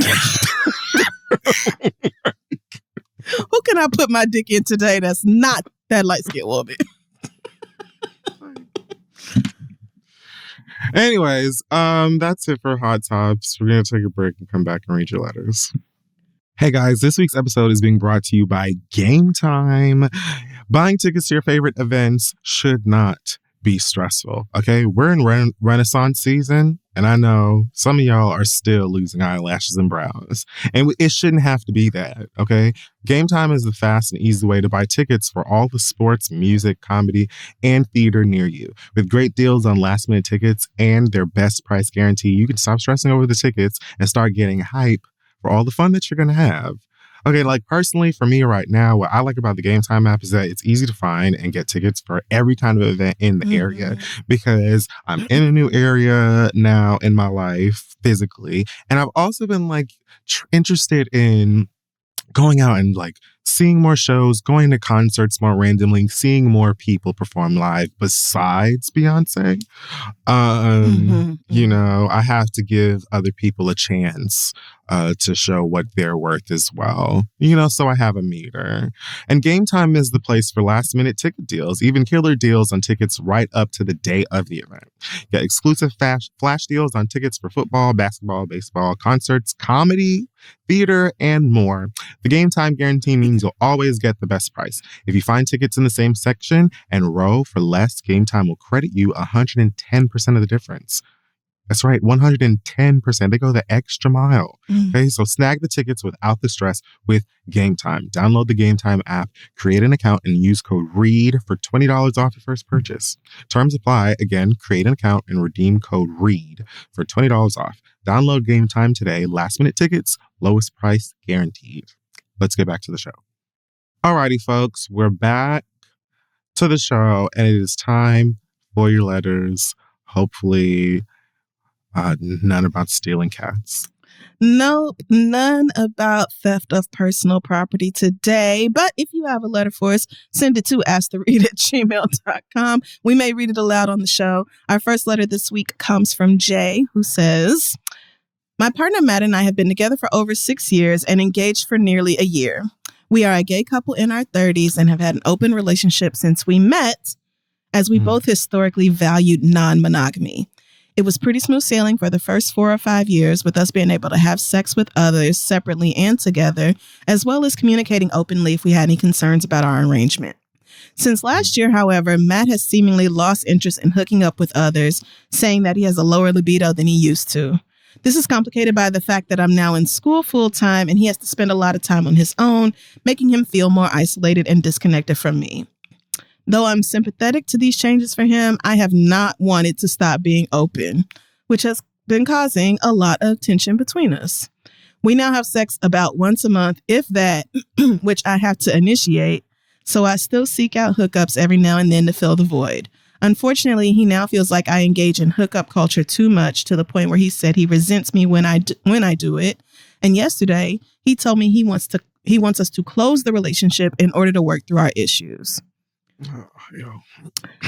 Who can I put my dick in today that's not that light-skinned woman? Anyways, that's it for Hot Tops. We're going to take a break and come back and read your letters. Hey guys, this week's episode is being brought to you by Game Time. Buying tickets to your favorite events should not be stressful, okay? We're in Renaissance season, and I know some of y'all are still losing eyelashes and brows, and it shouldn't have to be that, okay? Game Time is the fast and easy way to buy tickets for all the sports, music, comedy, and theater near you. With great deals on last-minute tickets and their best price guarantee, you can stop stressing over the tickets and start getting hype for all the fun that you're going to have. Okay, like personally for me right now, what I like about the Game Time app is that it's easy to find and get tickets for every kind of event in the area, because I'm in a new area now in my life physically. And I've also been like interested in going out and like seeing more shows, going to concerts more randomly, seeing more people perform live besides Beyonce. You know, I have to give other people a chance to show what they're worth as well. You know, so I have a meter. And Game Time is the place for last minute ticket deals, even killer deals on tickets right up to the day of the event. Get exclusive flash deals on tickets for football, basketball, baseball, concerts, comedy, theater, and more. The Game Time guarantee means you'll always get the best price. If you find tickets in the same section and row for less, Game Time will credit you 110% of the difference. That's right, 110%. They go the extra mile. Okay, so snag the tickets without the stress with Game Time. Download the Game Time app, create an account, and use code READ for $20 off your first purchase. Terms apply. Again, create an account and redeem code READ for $20 off. Download Game Time today. Last minute tickets, lowest price guaranteed. Let's get back to the show. Alrighty, folks, we're back to the show, and it is time for your letters. Hopefully, none about stealing cats. Nope, none about theft of personal property today. But if you have a letter for us, send it to asktheread@gmail.com. We may read it aloud on the show. Our first letter this week comes from Jay, who says, my partner Matt and I have been together for over 6 years and engaged for nearly a year. We are a gay couple in our 30s and have had an open relationship since we met, as we both historically valued non-monogamy. It was pretty smooth sailing for the first 4 or 5 years, with us being able to have sex with others separately and together, as well as communicating openly if we had any concerns about our arrangement. Since last year, however, Matt has seemingly lost interest in hooking up with others, saying that he has a lower libido than he used to. This is complicated by the fact that I'm now in school full-time and he has to spend a lot of time on his own, making him feel more isolated and disconnected from me. Though I'm sympathetic to these changes for him, I have not wanted to stop being open, which has been causing a lot of tension between us. We now have sex about once a month, if that, which I have to initiate, so I still seek out hookups every now and then to fill the void. Unfortunately, he now feels like I engage in hookup culture too much, to the point where he said he resents me when I do it. And yesterday, he told me he wants us to close the relationship in order to work through our issues.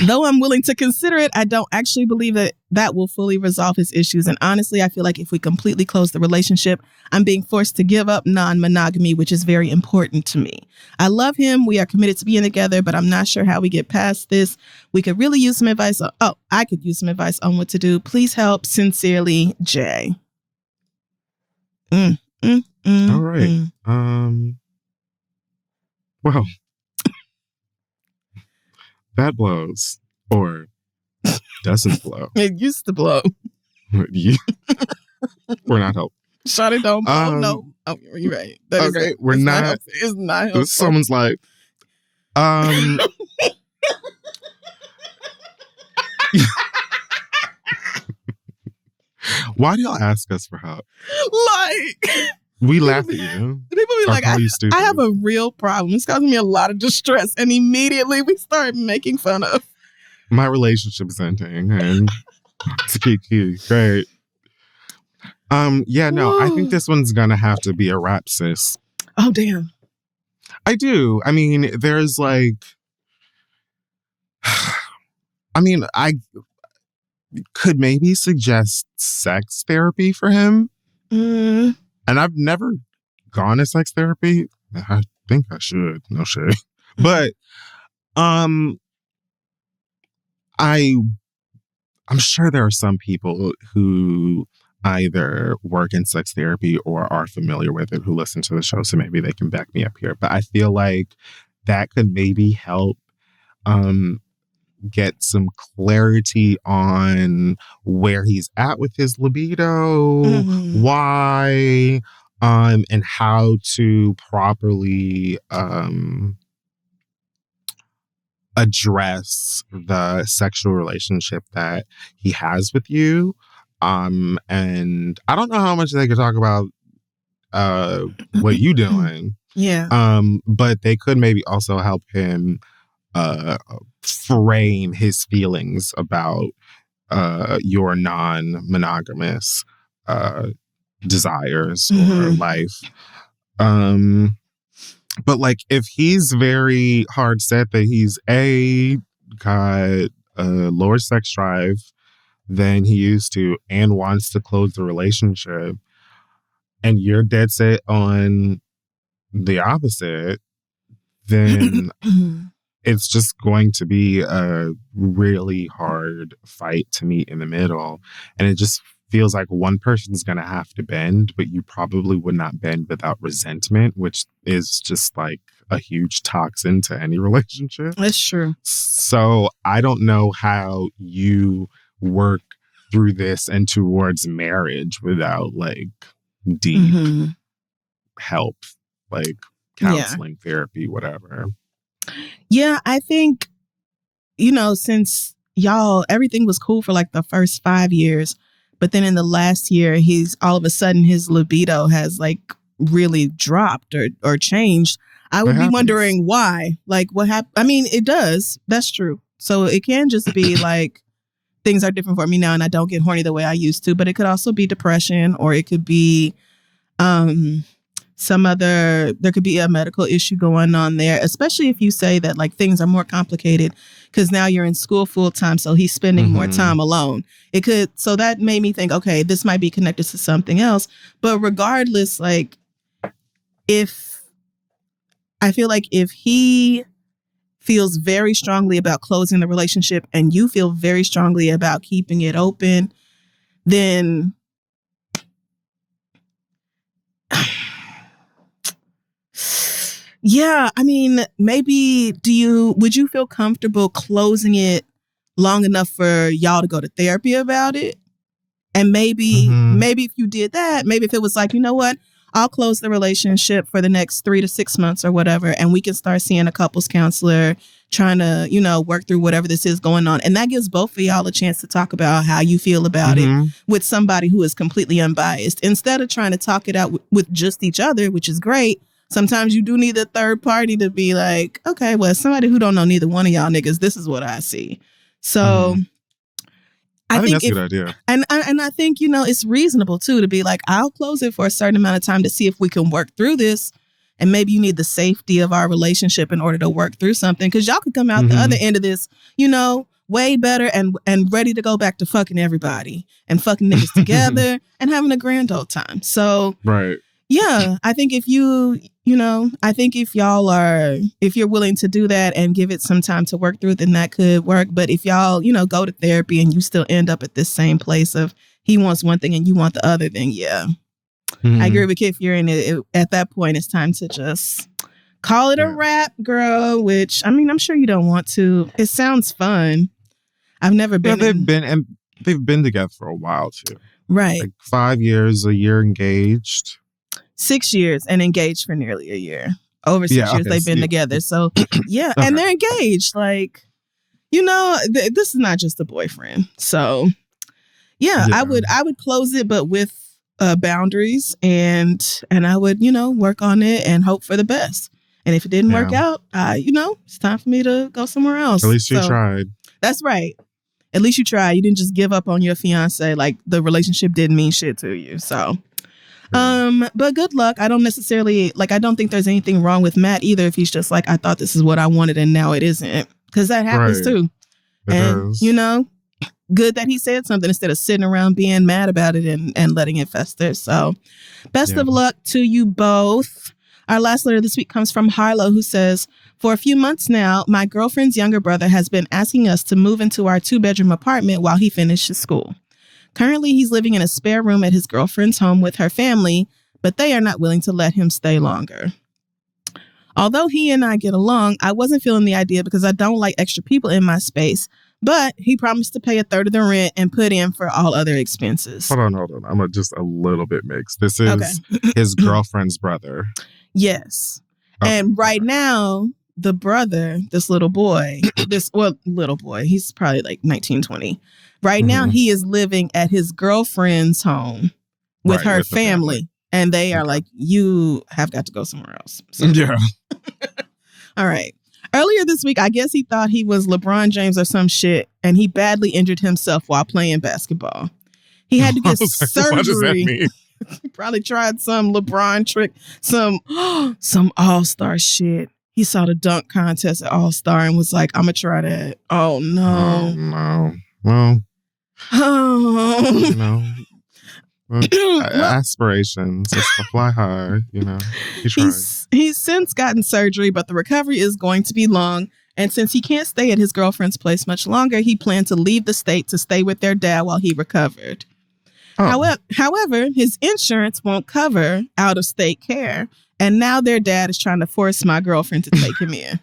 Though I'm willing to consider it, I don't actually believe that will fully resolve his issues. And honestly, I feel like if we completely close the relationship, I'm being forced to give up non-monogamy, which is very important to me. I love him. We are committed to being together, but I'm not sure how we get past this. We could really use some advice. I could use some advice on what to do. Please help. Sincerely, Jay. All right. Well, that blows, or doesn't blow. It used to blow. We're not helping. Shawty don't blow. No. Oh, you're right. Okay, we're not. It's not helpful. Someone's like, why do y'all ask us for help? Like, we laugh at you. People be like, I stupid. have a real problem. It's causing me a lot of distress. And immediately we start making fun of. My relationship's ending. And it's kiki. Great. Yeah, no, I think this one's gonna have to be a wrap, sis. Oh, damn. I do. I mean, there's like, I could maybe suggest sex therapy for him. Mm. And I've never gone to sex therapy. I think I should. No shit. But I'm sure there are some people who either work in sex therapy or are familiar with it who listen to the show, so maybe they can back me up here. But I feel like that could maybe help get some clarity on where he's at with his libido, why, and how to properly address the sexual relationship that he has with you. And I don't know how much they could talk about what you doing. Yeah. But they could maybe also help him frame his feelings about your non-monogamous desires or life. But like, if he's very hard set that he's got a lower sex drive than he used to and wants to close the relationship, and you're dead set on the opposite, then it's just going to be a really hard fight to meet in the middle. And it just feels like one person's going to have to bend, but you probably would not bend without resentment, which is just like a huge toxin to any relationship. That's true. So I don't know how you work through this and towards marriage without like deep help, like counseling, therapy, whatever. Yeah, I think, since everything was cool for like the first 5 years, but then in the last year, he's all of a sudden his libido has like really dropped or changed. I would be wondering why, like what happened. I mean, it does. That's true. So it can just be like things are different for me now and I don't get horny the way I used to, but it could also be depression, or it could be there could be a medical issue going on there, especially if you say that like things are more complicated because now you're in school full time. So he's spending more time alone. So that made me think, okay, this might be connected to something else. But regardless, like I feel like if he feels very strongly about closing the relationship and you feel very strongly about keeping it open, then yeah, I mean, maybe would you feel comfortable closing it long enough for y'all to go to therapy about it? And maybe if you did that, maybe if it was like, you know what, I'll close the relationship for the next 3 to 6 months or whatever, and we can start seeing a couples counselor trying to, work through whatever this is going on. And that gives both of y'all a chance to talk about how you feel about it with somebody who is completely unbiased. Instead of trying to talk it out with just each other, which is great. Sometimes you do need a third party to be like, okay, well, somebody who don't know neither one of y'all niggas, this is what I see. So I think that's a good idea. And I think, it's reasonable too to be like, I'll close it for a certain amount of time to see if we can work through this. And maybe you need the safety of our relationship in order to work through something. Because y'all could come out the other end of this, way better and ready to go back to fucking everybody and fucking niggas together and having a grand old time. So, right. Yeah, I think if if you're willing to do that and give it some time to work through, then that could work. But if y'all, go to therapy and you still end up at this same place of he wants one thing and you want the other, then yeah. I agree with Kid Fury. And at that point, it's time to just call it a wrap, girl, which, I mean, I'm sure you don't want to. It sounds fun. I've never been. Yeah, they've been together for a while, too. Right. Like 5 years, a year engaged. 6 years and engaged for nearly a year. Over 6 years they've been together. So, yeah. And they're engaged. Like, this is not just a boyfriend. So, yeah. I would close it, but with boundaries and I would, work on it and hope for the best. And if it didn't work out, it's time for me to go somewhere else. At least you tried. That's right. At least you tried. You didn't just give up on your fiance. Like the relationship didn't mean shit to you. So, but good luck. I don't think there's anything wrong with Matt either. If he's just like, I thought this is what I wanted and now it isn't. Because that happens too. It does. good that he said something instead of sitting around being mad about it and letting it fester. So best of luck to you both. Our last letter this week comes from Harlow, who says, for a few months now, my girlfriend's younger brother has been asking us to move into our 2-bedroom apartment while he finishes school. Currently, he's living in a spare room at his girlfriend's home with her family, but they are not willing to let him stay longer. Although he and I get along, I wasn't feeling the idea because I don't like extra people in my space, but he promised to pay a third of the rent and put in for all other expenses. Hold on. I'm just a little bit mixed. This is his girlfriend's brother. Yes. Okay. And right now, the brother, this little boy, he's probably like 19, 20. Right now, he is living at his girlfriend's home with her family. And they are like, you have got to go somewhere else. So. Yeah. All right. Earlier this week, I guess he thought he was LeBron James or some shit, and he badly injured himself while playing basketball. He had to get surgery. What does that mean? He probably tried some LeBron trick, some All-Star shit. He saw the dunk contest at All-Star and was like, I'm going to try that. Oh, no. Oh, no. Well. Oh. You know. Aspirations just to fly high, you know. He's since gotten surgery, but the recovery is going to be long. And since he can't stay at his girlfriend's place much longer, he planned to leave the state to stay with their dad while he recovered. Oh. However, his insurance won't cover out-of-state care. And now their dad is trying to force my girlfriend to take him in.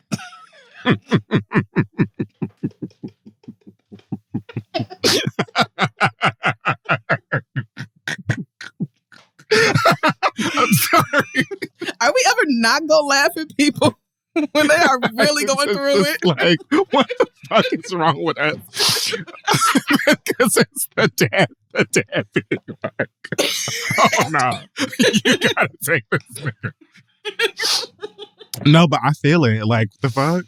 I'm sorry. Are we ever not gonna laugh at people when they are really going through it? Like, what the fuck is wrong with us? Because it's the dad being like, oh no, you gotta take this nigga. No, but I feel it. Like, the fuck?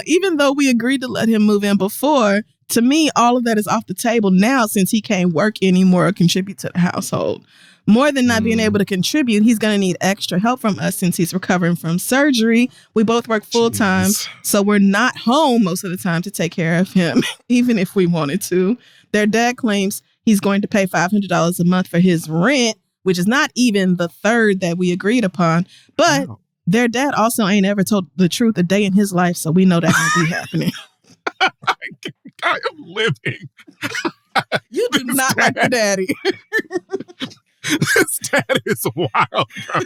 Even though we agreed to let him move in before, to me, all of that is off the table now since he can't work anymore or contribute to the household. More than not being able to contribute, he's going to need extra help from us since he's recovering from surgery. We both work full time, so we're not home most of the time to take care of him, even if we wanted to. Their dad claims he's going to pay $500 a month for his rent, which is not even the third that we agreed upon. But their dad also ain't ever told the truth a day in his life, so we know that won't be happening. I am living. You do not like your daddy. This dad is wild, bro.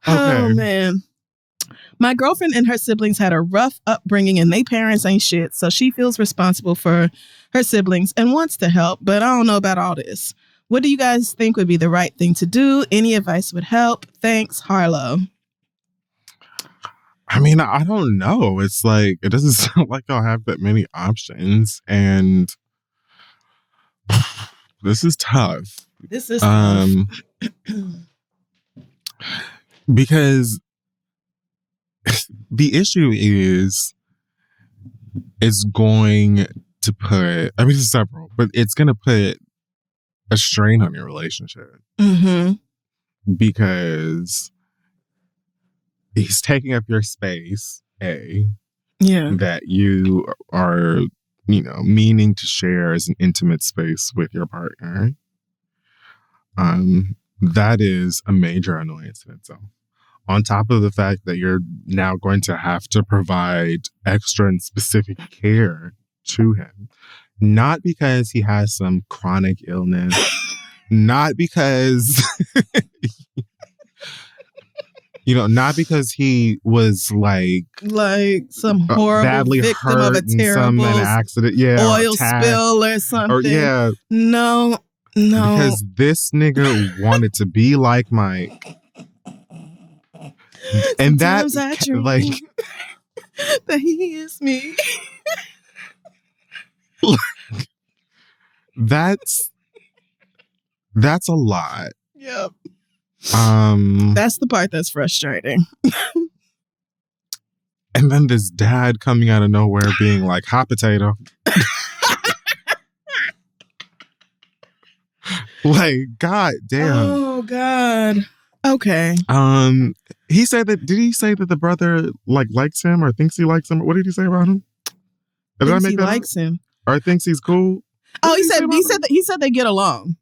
Oh, man. My girlfriend and her siblings had a rough upbringing and they parents ain't shit. So she feels responsible for her siblings and wants to help. But I don't know about all this. What do you guys think would be the right thing to do? Any advice would help. Thanks, Harlow. I mean, I don't know. It's like, it doesn't sound like I'll have that many options. And this is tough. This is tough. Because the issue is, it's going to put, I mean, it's several, but it's going to put a strain on your relationship. Mm-hmm. Because he's taking up your space, that you are, you know, meaning to share as an intimate space with your partner. That is a major annoyance in itself. On top of the fact that you're now going to have to provide extra and specific care to him. Not because he has some chronic illness, not because... You know, not because he was like some horrible badly victim hurt of a terrible an accident, oil spill or something. No. Because this nigga wanted to be like Mike, and that like that he is me. That's a lot. Yep. That's the part that's frustrating. And then this dad coming out of nowhere being like, hot potato. Like, god damn. Oh, God. Okay. He said that, did he say that the brother like likes him or thinks he likes him? What did he say about him? Did I Thinks make he that up? likes him. Or thinks he's cool? Oh, What he did said say about him? he said they get along.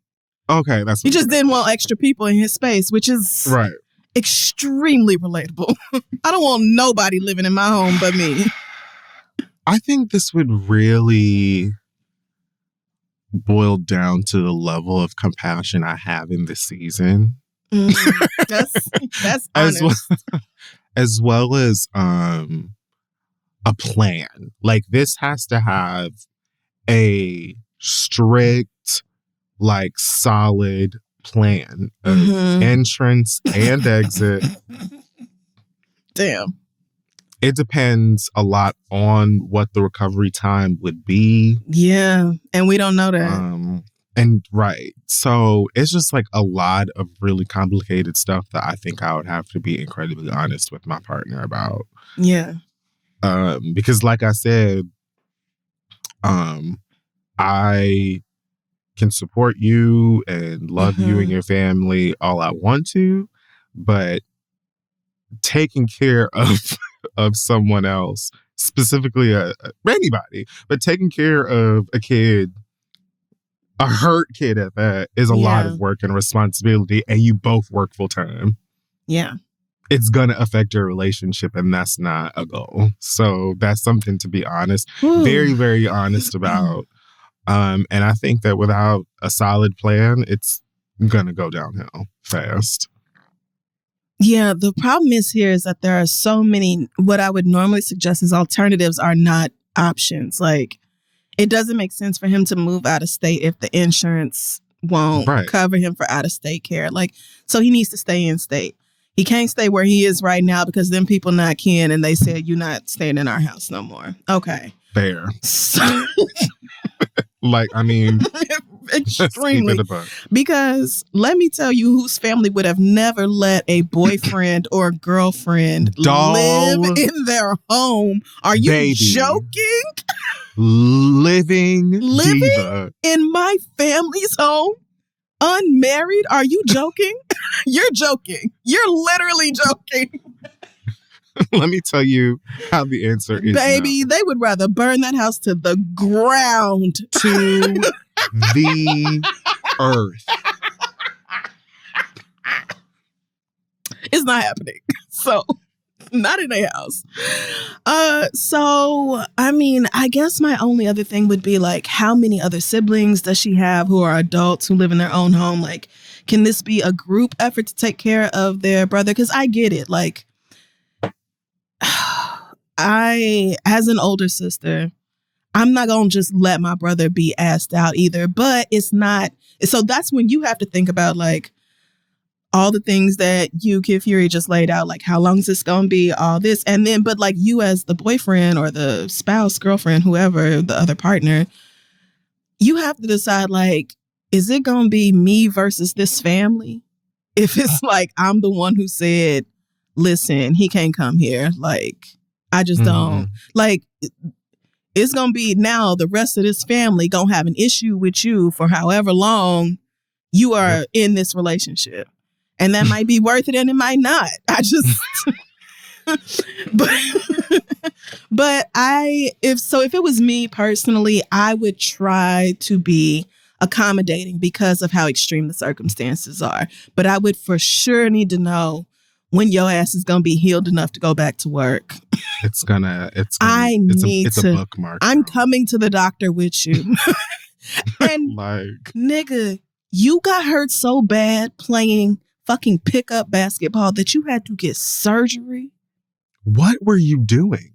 Okay, that's He what just didn't want extra people in his space, which is right. extremely relatable. I don't want nobody living in my home but me. I think this would really boil down to the level of compassion I have in this season. That's honest. As well as a plan. Like, this has to have a strict, like, solid plan of entrance and exit. Damn. It depends a lot on what the recovery time would be. Yeah, and we don't know that. And right. So it's just like a lot of really complicated stuff that I think I would have to be incredibly honest with my partner about. Yeah. Because like I said, I can support you and love you and your family all I want to, but taking care of someone else, specifically anybody, but taking care of a kid, a hurt kid at that, is a lot of work and responsibility, and you both work full time. Yeah. It's gonna affect your relationship, and that's not a goal. So that's something to be honest, very, very honest about. And I think that without a solid plan, it's gonna go downhill fast. Yeah, the problem is that there are so many, what I would normally suggest is alternatives are not options. Like, it doesn't make sense for him to move out of state if the insurance won't cover him for out of state care. Like, so he needs to stay in state. He can't stay where he is right now because then people not kin and they said, you're not staying in our house no more. Okay. Fair. So, like, I mean, extremely. Because let me tell you whose family would have never let a boyfriend or girlfriend live in their home. Are you joking? Living diva. In my family's home? Unmarried? Are you joking? You're joking. You're literally joking. Let me tell you how the answer is. Baby, they would rather burn that house to the ground. To the earth. It's not happening. So, not in a house. So, I mean, I guess my only other thing would be like, how many other siblings does she have who are adults who live in their own home? Like, can this be a group effort to take care of their brother? Because I get it. Like, I, as an older sister, I'm not going to just let my brother be asked out either, but it's not. So that's when you have to think about like all the things that you, Kid Fury, just laid out, like how long is this going to be, all this. And then, but like you as the boyfriend or the spouse, girlfriend, whoever, the other partner, you have to decide like, is it going to be me versus this family? If it's like, I'm the one who said, listen, he can't come here. Like, I just don't. Like, it's going to be now the rest of this family going to have an issue with you for however long you are in this relationship. And that might be worth it and it might not. I just, but if it was me personally, I would try to be accommodating because of how extreme the circumstances are. But I would for sure need to know when your ass is going to be healed enough to go back to work. It's a bookmark. I'm coming to the doctor with you. And like, nigga, you got hurt so bad playing fucking pickup basketball that you had to get surgery. What were you doing?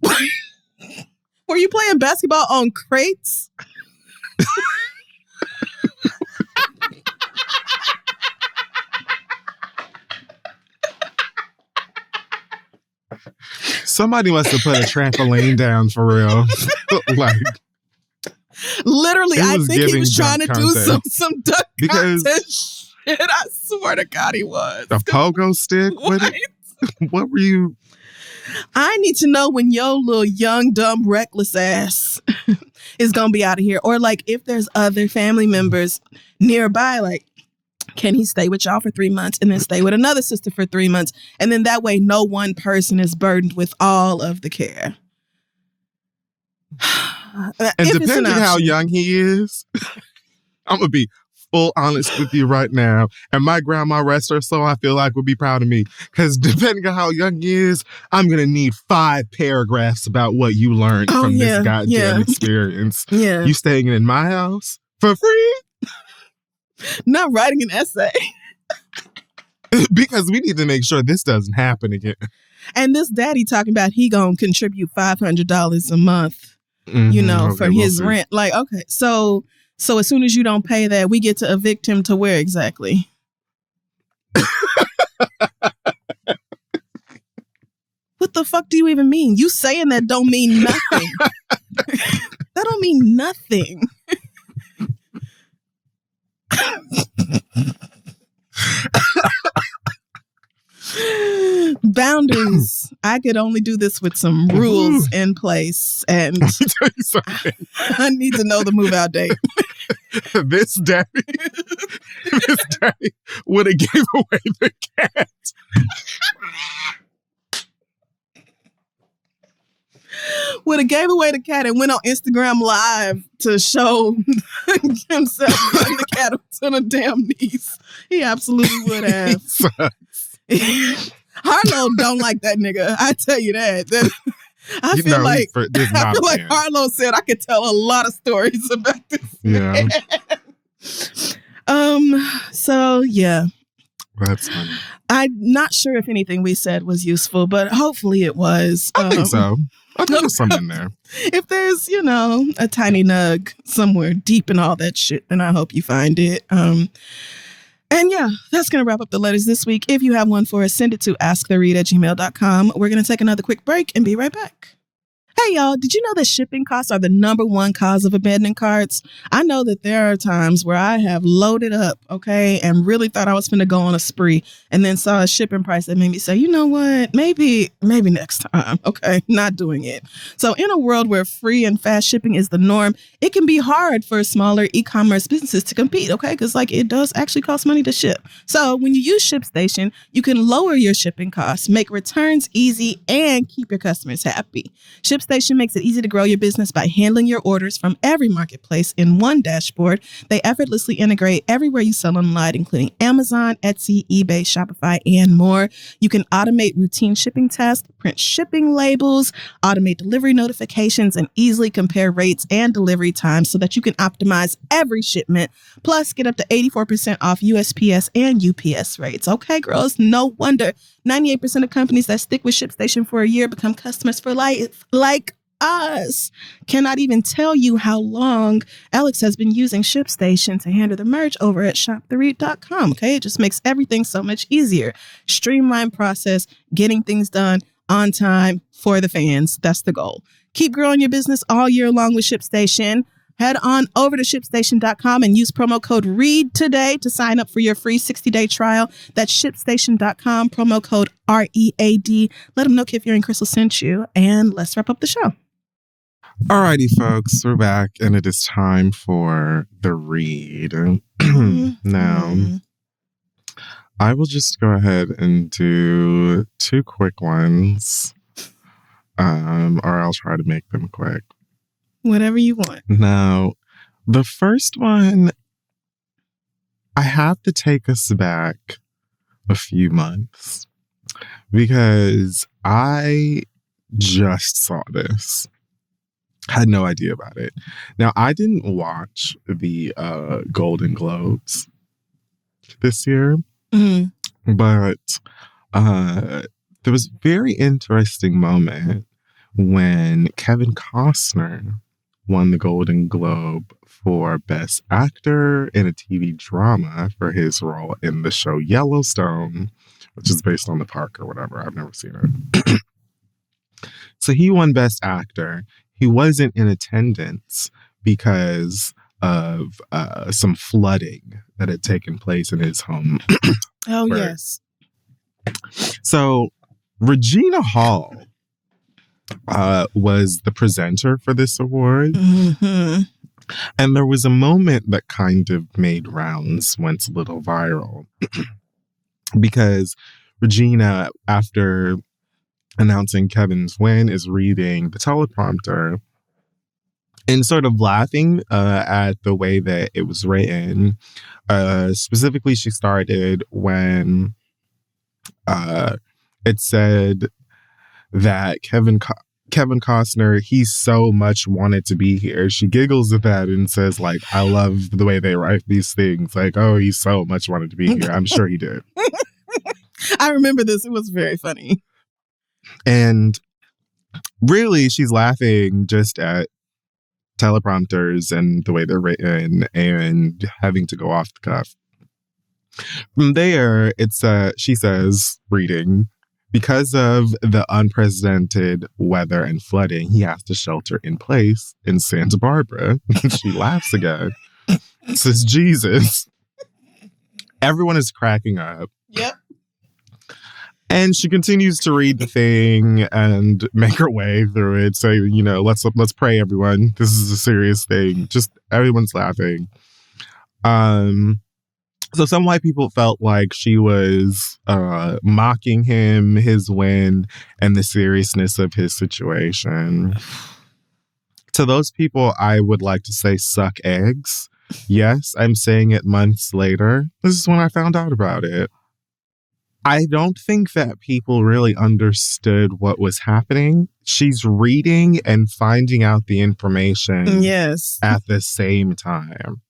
Were you playing basketball on crates? Somebody must have put a trampoline down for real. Like, literally, I think he was trying to do some duck contest shit. I swear to God, he was. A pogo stick with it? What were you? I need to know when your little young, dumb, reckless ass is going to be out of here. Or like if there's other family members nearby, like, can he stay with y'all for 3 months and then stay with another sister for 3 months? And then that way, no one person is burdened with all of the care. And If it's an depending how option. young he is, I'm going to be full honest with you right now. And my grandma, rest her soul, I feel like would be proud of me. Because depending on how young he is, I'm going to need 5 paragraphs about what you learned from this goddamn experience. Yeah. You staying in my house for free? Not writing an essay. Because we need to make sure this doesn't happen again. And this daddy talking about he gonna contribute $500 a month, for his rent. Like, okay, so as soon as you don't pay that, we get to evict him to where exactly? What the fuck do you even mean? You saying that don't mean nothing. That don't mean nothing. Boundaries. I could only do this with some rules in place, and Let me tell you something. I need to know the move out date. This daddy would have gave away the cat. Would have gave away the cat and went on Instagram Live to show himself putting the cat to the damn knees. He absolutely would have. Harlow don't like that nigga. I tell you that. I feel like Harlow said I could tell a lot of stories about this. Yeah. So yeah. That's funny. I'm not sure if anything we said was useful, but hopefully it was. I think so. I think there's something there. If there's, a tiny nug somewhere deep in all that shit, then I hope you find it. And yeah, that's going to wrap up the letters this week. If you have one for us, send it to asktheread@gmail.com. We're going to take another quick break and be right back. Hey, y'all, did you know that shipping costs are the #1 cause of abandoning carts? I know that there are times where I have loaded up, okay, and really thought I was going to go on a spree and then saw a shipping price that made me say, you know what, maybe next time, okay, not doing it. So in a world where free and fast shipping is the norm, it can be hard for smaller e-commerce businesses to compete, okay, because it does actually cost money to ship. So when you use ShipStation, you can lower your shipping costs, make returns easy, and keep your customers happy. ShipStation makes it easy to grow your business by handling your orders from every marketplace in one dashboard. They effortlessly integrate everywhere you sell online, including Amazon, Etsy, eBay, Shopify, and more. You can automate routine shipping tasks, print shipping labels, automate delivery notifications, and easily compare rates and delivery times so that you can optimize every shipment. Plus, get up to 84% off USPS and UPS rates. Okay, girls, no wonder 98% of companies that stick with ShipStation for a year become customers for life, like us. Cannot even tell you how long Alex has been using ShipStation to handle the merch over at shoptheread.com. Okay, it just makes everything so much easier. Streamlined process, getting things done on time for the fans. That's the goal. Keep growing your business all year long with ShipStation. Head on over to ShipStation.com and use promo code READ today to sign up for your free 60-day trial. That's ShipStation.com, promo code READ. Let them know Kid Fury and Crystal sent you, and let's wrap up the show. Alrighty, folks, we're back, and it is time for the read. Now, I will just go ahead and do 2 quick ones, or I'll try to make them quick. Whatever you want. Now, the first one, I have to take us back a few months because I just saw this. Had no idea about it. Now, I didn't watch the Golden Globes this year, but there was a very interesting moment when Kevin Costner won the Golden Globe for Best Actor in a TV Drama for his role in the show Yellowstone, which is based on the park or whatever. I've never seen it. So he won Best Actor. He wasn't in attendance because of some flooding that had taken place in his home. Oh, yes. So Regina Hall was the presenter for this award. And there was a moment that kind of made rounds, went a little viral. Because Regina, after announcing Kevin's win, is reading the teleprompter. and sort of laughing at the way that it was written. Specifically, she started when it said that Kevin Costner, he so much wanted to be here. She giggles at that and says, like, I love the way they write these things. Like, oh, he so much wanted to be here. I'm sure he did. I remember this. It was very funny. And really, she's laughing just at teleprompters and the way they're written and having to go off the cuff. From there, she says, reading, because of the unprecedented weather and flooding, he has to shelter in place in Santa Barbara. She laughs again. Says, Jesus. Everyone is cracking up. Yep. And she continues to read the thing and make her way through it. So, let's pray, everyone. This is a serious thing. Just everyone's laughing. So some white people felt like she was mocking him, his win, and the seriousness of his situation. To those people, I would like to say suck eggs. Yes, I'm saying it months later. This is when I found out about it. I don't think that people really understood what was happening. She's reading and finding out the information at the same time.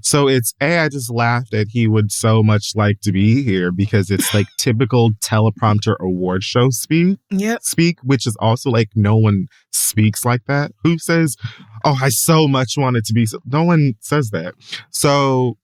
So I just laughed at he would so much like to be here because it's like typical teleprompter award show speak, which is also like no one speaks like that. Who says, oh, I so much wanted to be. No one says that. So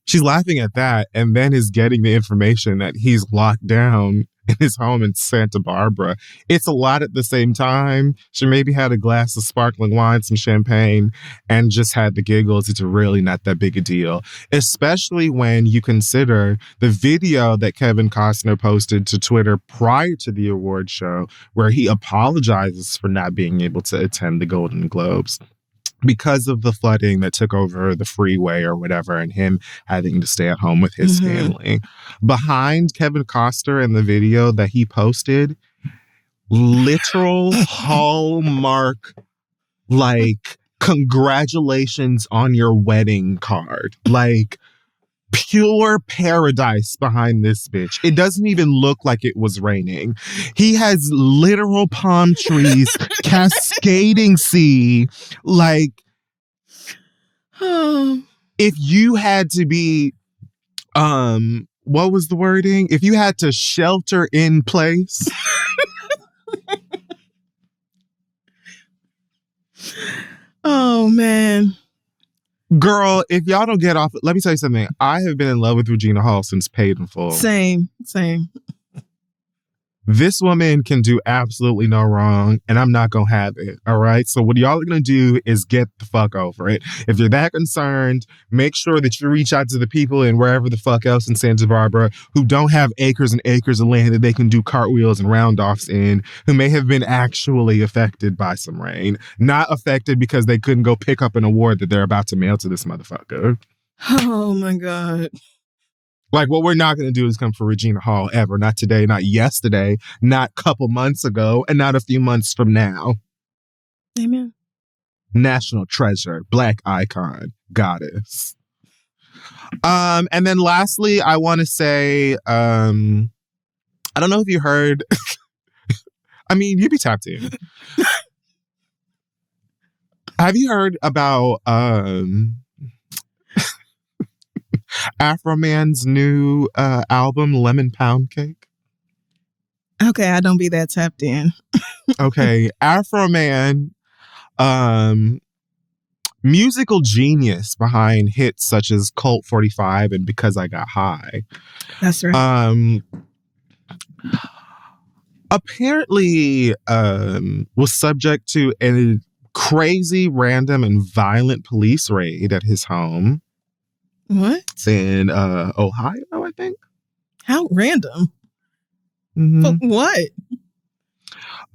she's laughing at that and then is getting the information that he's locked down in his home in Santa Barbara. It's a lot at the same time. She maybe had a glass of sparkling wine, some champagne, and just had the giggles. It's really not that big a deal, especially when you consider the video that Kevin Costner posted to Twitter prior to the award show, where he apologizes for not being able to attend the Golden Globes because of the flooding that took over the freeway or whatever, and him having to stay at home with his family. Behind Kevin Costner in the video that he posted, literal Hallmark, like, congratulations on your wedding card. Like, pure paradise behind this bitch. It doesn't even look like it was raining. He has literal palm trees, cascading sea. Like, if you had to be, what was the wording? If you had to shelter in place. Oh, man. Girl, if y'all don't get off, let me tell you something. I have been in love with Regina Hall since Paid in Full. Same. This woman can do absolutely no wrong, and I'm not going to have it, all right? So what y'all are going to do is get the fuck over it. If you're that concerned, make sure that you reach out to the people in wherever the fuck else in Santa Barbara who don't have acres and acres of land that they can do cartwheels and round-offs in, who may have been actually affected by some rain. Not affected because they couldn't go pick up an award that they're about to mail to this motherfucker. Oh, my God. Like, what we're not going to do is come for Regina Hall ever. Not today, not yesterday, not a couple months ago, and not a few months from now. Amen. National treasure, Black icon, goddess. And then lastly, I want to say, I don't know if you heard. I mean, you be tapped in. Have you heard about Afro Man's new album, Lemon Pound Cake? Okay, I don't be that tapped in. Okay, Afro Man, musical genius behind hits such as Colt 45 and Because I Got High. That's right. Apparently was subject to a crazy, random, and violent police raid at his home. What? It's in Ohio, I think. How random? Mm-hmm. What?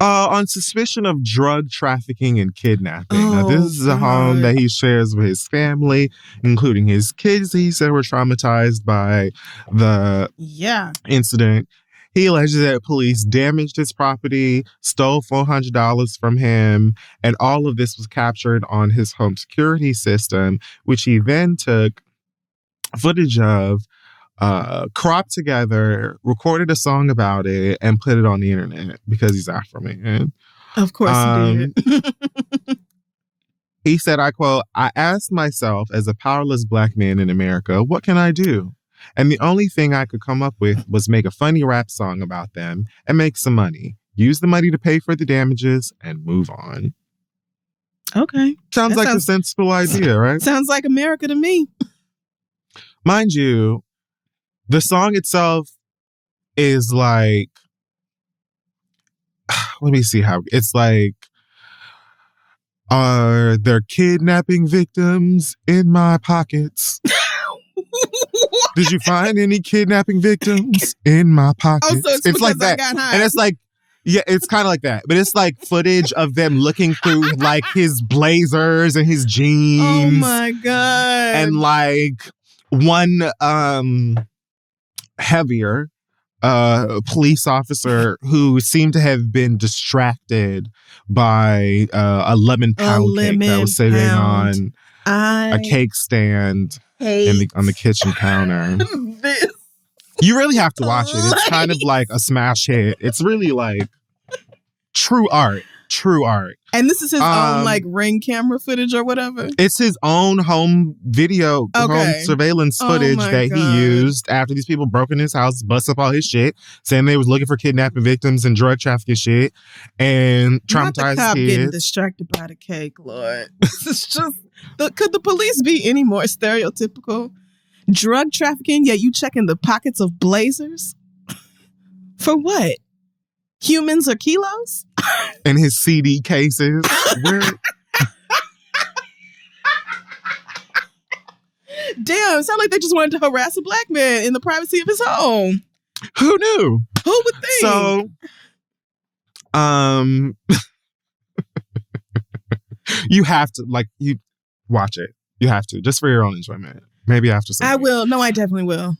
On suspicion of drug trafficking and kidnapping. Now, this is a home that he shares with his family, including his kids. He said were traumatized by the incident. He alleges that police damaged his property, stole $400 from him, and all of this was captured on his home security system, which he then took footage of, cropped together, recorded a song about it, and put it on the internet because he's Afro-Man. Of course he did. He said, I quote, "I asked myself as a powerless black man in America, what can I do? And the only thing I could come up with was make a funny rap song about them and make some money. Use the money to pay for the damages and move on." Okay. Sounds like a sensible idea, right? Sounds like America to me. Mind you, the song itself is like, let me see how, it's like, "Are there kidnapping victims in my pockets? Did you find any kidnapping victims in my pockets?" Oh, so it's like that. And it's like, yeah, it's kind of like that. But it's like footage of them looking through like his blazers and his jeans. Oh my God. And like one heavier police officer who seemed to have been distracted by a lemon pound cake that was sitting on a cake stand on the kitchen counter. You really have to watch it. It's kind of like a smash hit. It's really like true art. And this is his own like Ring camera footage or whatever? It's his own home video, home surveillance footage that he used after these people broke in his house, busted up all his shit, saying they was looking for kidnapping victims and drug trafficking shit, and traumatized Not the cop kids. Getting distracted by the cake, Lord. This is just, could the police be any more stereotypical? Drug trafficking, yet you checking the pockets of blazers? For what? Humans or kilos? And his CD cases. Damn, it sounds like they just wanted to harass a black man in the privacy of his home. Who knew? Who would think? So, you have to, like, you watch it. You have to, just for your own enjoyment. Maybe after some. I will. No, I definitely will.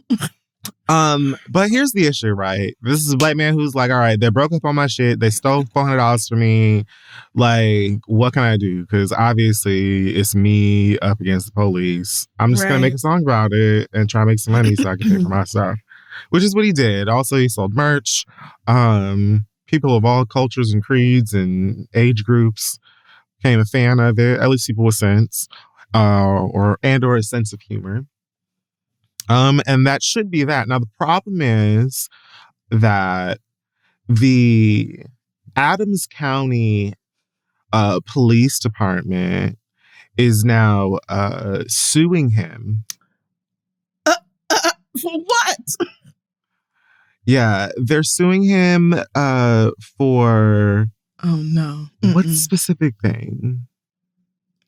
But here's the issue, right? This is a black man who's like, all right, they broke up on my shit. They stole $400 from me. Like, what can I do? Because obviously it's me up against the police. I'm just going to make a song about it and try to make some money so I can pay for my stuff, which is what he did. Also, he sold merch. People of all cultures and creeds and age groups became a fan of it, at least people with sense or a sense of humor. And that should be that. Now, the problem is that the Adams County Police Department is now suing him. For what? Yeah, they're suing him for... Oh, no. What specific thing?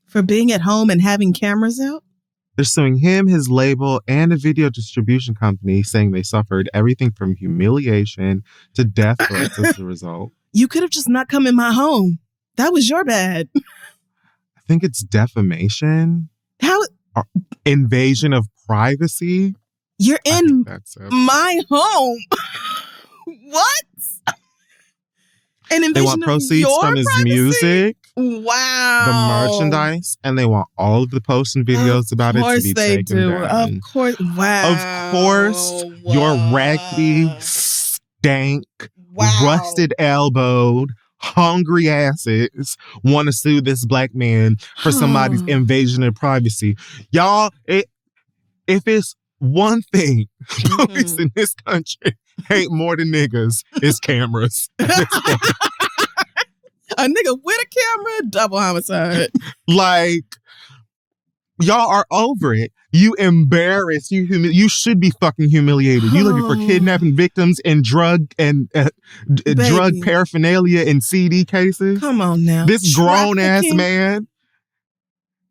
For being at home and having cameras out? They're suing him, his label, and a video distribution company, saying they suffered everything from humiliation to death threats as a result. You could have just not come in my home. That was your bad. I think it's defamation. How? Invasion of privacy. You're in my home. What? An invasion they want proceeds from his music. Wow. The merchandise, and they want all of the posts and videos about it to be taken down. Of course. Wow. Of course, your raggedy, stank, rusted elbowed, hungry asses want to sue this black man for somebody's invasion of privacy. Y'all, if it's one thing police in this country hate more than niggas, it's cameras. A nigga with a camera, double homicide. Like, y'all are over it. You embarrassed. You should be fucking humiliated. You looking for kidnapping victims and drug paraphernalia in CD cases? Come on now. This grown ass man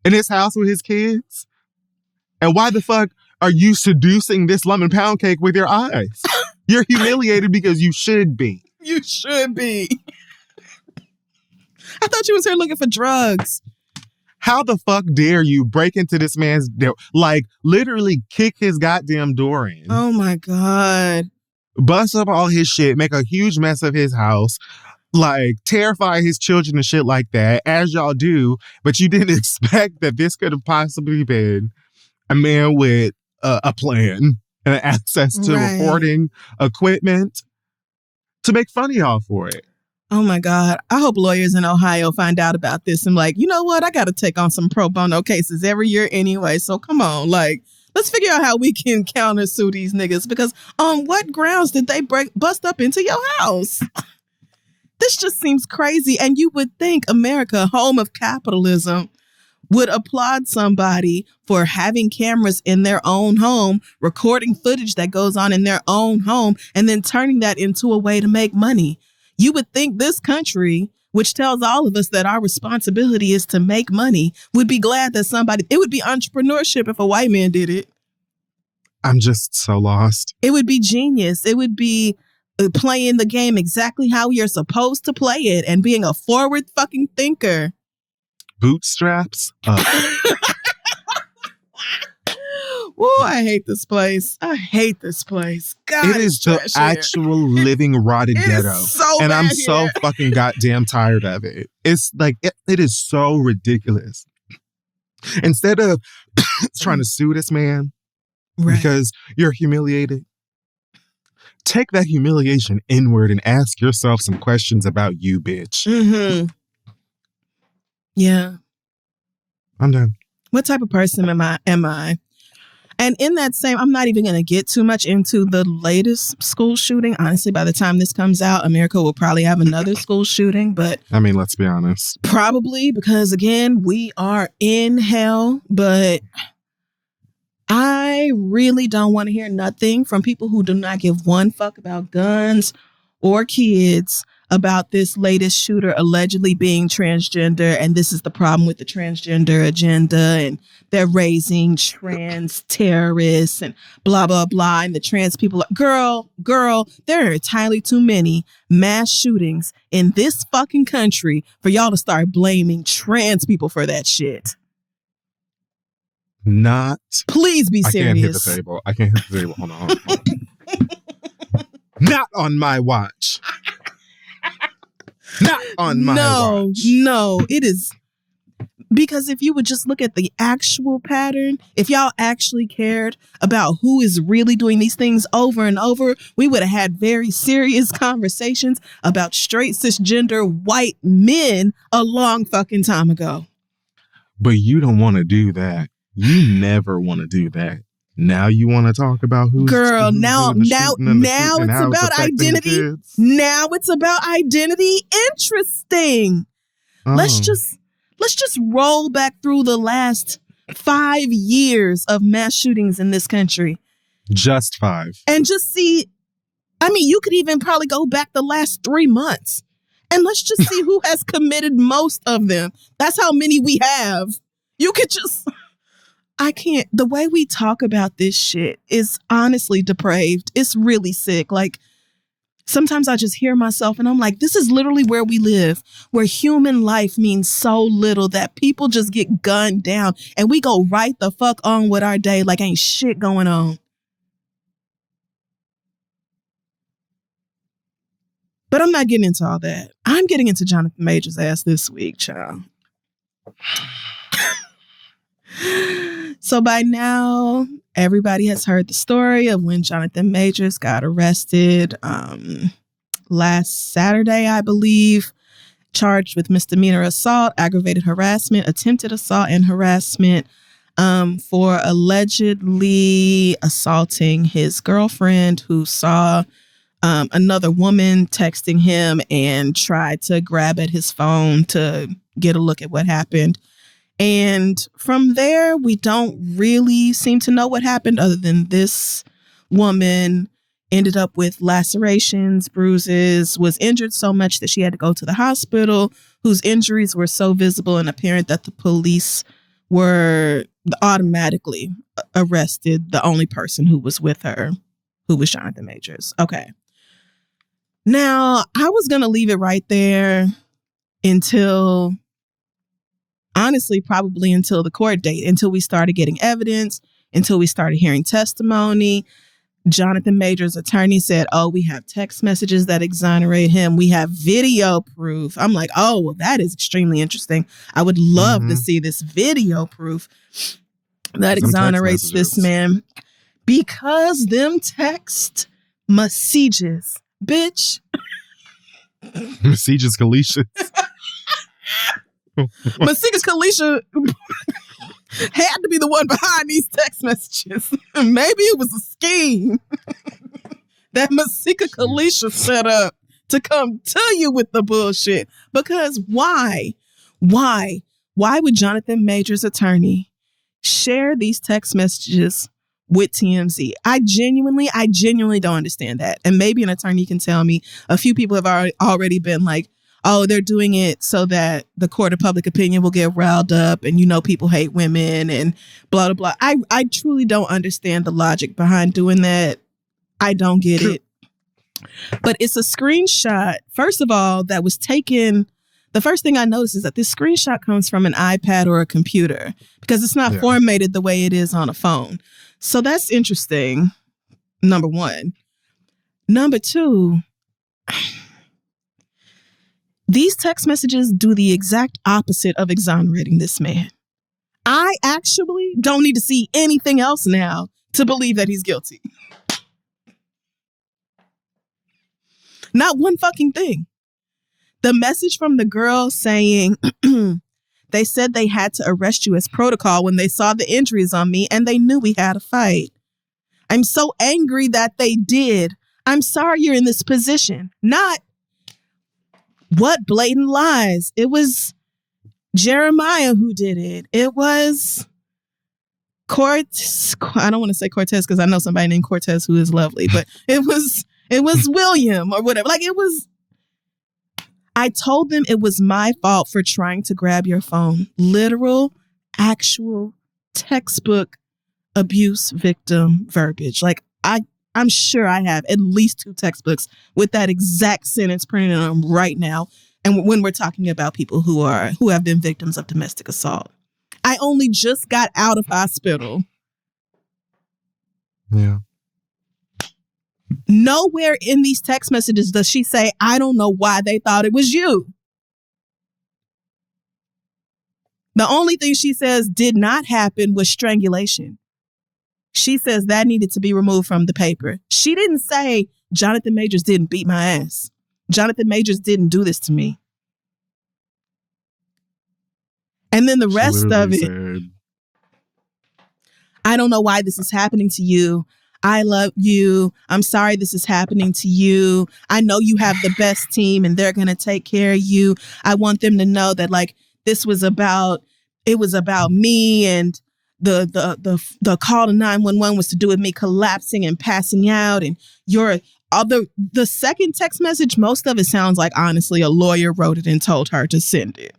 in his house with his kids. And why the fuck are you seducing this lemon pound cake with your eyes? You're humiliated because you should be. You should be. I thought you was here looking for drugs. How the fuck dare you break into this man's door, like literally kick his goddamn door in? Oh my God. bust up all his shit, make a huge mess of his house, like terrify his children and shit like that, as y'all do. But you didn't expect that this could have possibly been a man with a plan and access to recording equipment to make fun of y'all for it. Oh my God. I hope lawyers in Ohio find out about this and like, you know what? I got to take on some pro bono cases every year anyway. So come on, like, let's figure out how we can countersue these niggas, because on what grounds did they bust up into your house? This just seems crazy. And you would think America, home of capitalism, would applaud somebody for having cameras in their own home, recording footage that goes on in their own home, and then turning that into a way to make money. You would think this country, which tells all of us that our responsibility is to make money, would be glad that it would be entrepreneurship if a white man did it. I'm just so lost. It would be genius. It would be playing the game exactly how you're supposed to play it and being a forward fucking thinker. Bootstraps up. Oh, I hate this place. God, it is the actual living rotted ghetto. And I'm so fucking goddamn tired of it. It's like, it is so ridiculous. Instead of trying to sue this man because you're humiliated, take that humiliation inward and ask yourself some questions about you, bitch. Mm-hmm. Yeah. I'm done. What type of person am I? And in that same, I'm not even going to get too much into the latest school shooting. Honestly, by the time this comes out, America will probably have another school shooting. But I mean, let's be honest. Probably, because again, we are in hell. But I really don't want to hear nothing from people who do not give one fuck about guns or kids about this latest shooter allegedly being transgender. And this is the problem with the transgender agenda. And they're raising trans terrorists and blah, blah, blah. And the trans people, girl, there are entirely too many mass shootings in this fucking country for y'all to start blaming trans people for that shit. Please be serious. I can't hit the table. Hold on. Not on my watch. Not on my watch. No, it is. Because if you would just look at the actual pattern, if y'all actually cared about who is really doing these things over and over, we would have had very serious conversations about straight cisgender white men a long fucking time ago. But you don't want to do that. You never want to do that. Now you want to talk about who's girl. Now it's about identity. Now it's about identity. Interesting. Oh. Let's just roll back through the last 5 years of mass shootings in this country. Just 5. And just see. I mean, you could even probably go back the last 3 months, and let's just see who has committed most of them. That's how many we have. You could just. I can't. The way we talk about this shit is honestly depraved. It's really sick. Like, sometimes I just hear myself and I'm like, this is literally where we live, where human life means so little that people just get gunned down and we go right the fuck on with our day like ain't shit going on. But I'm not getting into all that. I'm getting into Jonathan Majors' ass this week, child. So by now, everybody has heard the story of when Jonathan Majors got arrested last Saturday, I believe, charged with misdemeanor assault, aggravated harassment, attempted assault, and harassment for allegedly assaulting his girlfriend, who saw another woman texting him and tried to grab at his phone to get a look at what happened. And from there, we don't really seem to know what happened other than this woman ended up with lacerations, bruises, was injured so much that she had to go to the hospital, whose injuries were so visible and apparent that the police were automatically arrested the only person who was with her, who was Jonathan Majors. Okay. Now, I was going to leave it right there until... honestly, probably until the court date, until we started getting evidence, until we started hearing testimony. Jonathan Major's attorney said, oh, we have text messages that exonerate him. We have video proof. I'm like, oh, well, that is extremely interesting. I would love to see this video proof that exonerates this man. Because them text messages, bitch. Messages Kalisha. Messages Kalisha had to be the one behind these text messages. Maybe it was a scheme that Masika Kalisha set up to come to you with the bullshit. Because why? Why would Jonathan Major's attorney share these text messages with TMZ? I genuinely don't understand that. And maybe an attorney can tell me. A few people have already been like, oh, they're doing it so that the court of public opinion will get riled up and, people hate women and blah, blah, blah. I truly don't understand the logic behind doing that. I don't get it. But it's a screenshot, first of all, that was taken. The first thing I noticed is that this screenshot comes from an iPad or a computer because it's not formatted the way it is on a phone. So that's interesting, number one. Number two, these text messages do the exact opposite of exonerating this man. I actually don't need to see anything else now to believe that he's guilty. Not one fucking thing. The message from the girl saying, they said they had to arrest you as protocol when they saw the injuries on me and they knew we had a fight. I'm so angry that they did. I'm sorry you're in this position. Not what blatant lies. It was Jeremiah who did it. It was Cortez. I don't want to say Cortez because I know somebody named Cortez who is lovely, but it was William or whatever. Like it was. I told them it was my fault for trying to grab your phone. Literal, actual, textbook abuse victim verbiage. Like I'm sure I have at least 2 textbooks with that exact sentence printed on them right now. And when we're talking about people who have been victims of domestic assault, I only just got out of hospital. Yeah. Nowhere in these text messages does she say, I don't know why they thought it was you. The only thing she says did not happen was strangulation. She says that needed to be removed from the paper. She didn't say Jonathan Majors didn't beat my ass. Jonathan Majors didn't do this to me. And then the rest of it, said, I don't know why this is happening to you. I love you. I'm sorry this is happening to you. I know you have the best team and they're going to take care of you. I want them to know that like it was about me, and the call to 911 was to do with me collapsing and passing out, and the second text message, most of it sounds like honestly a lawyer wrote it and told her to send it.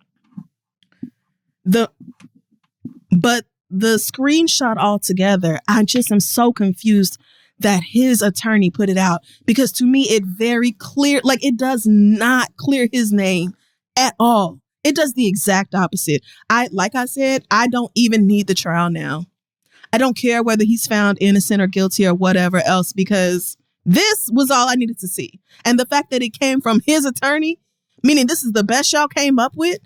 But the screenshot altogether, I just am so confused that his attorney put it out, because to me it very clear, like it does not clear his name at all. It does the exact opposite. Like I said, I don't even need the trial now. I don't care whether he's found innocent or guilty or whatever else, because this was all I needed to see. And the fact that it came from his attorney, meaning this is the best y'all came up with.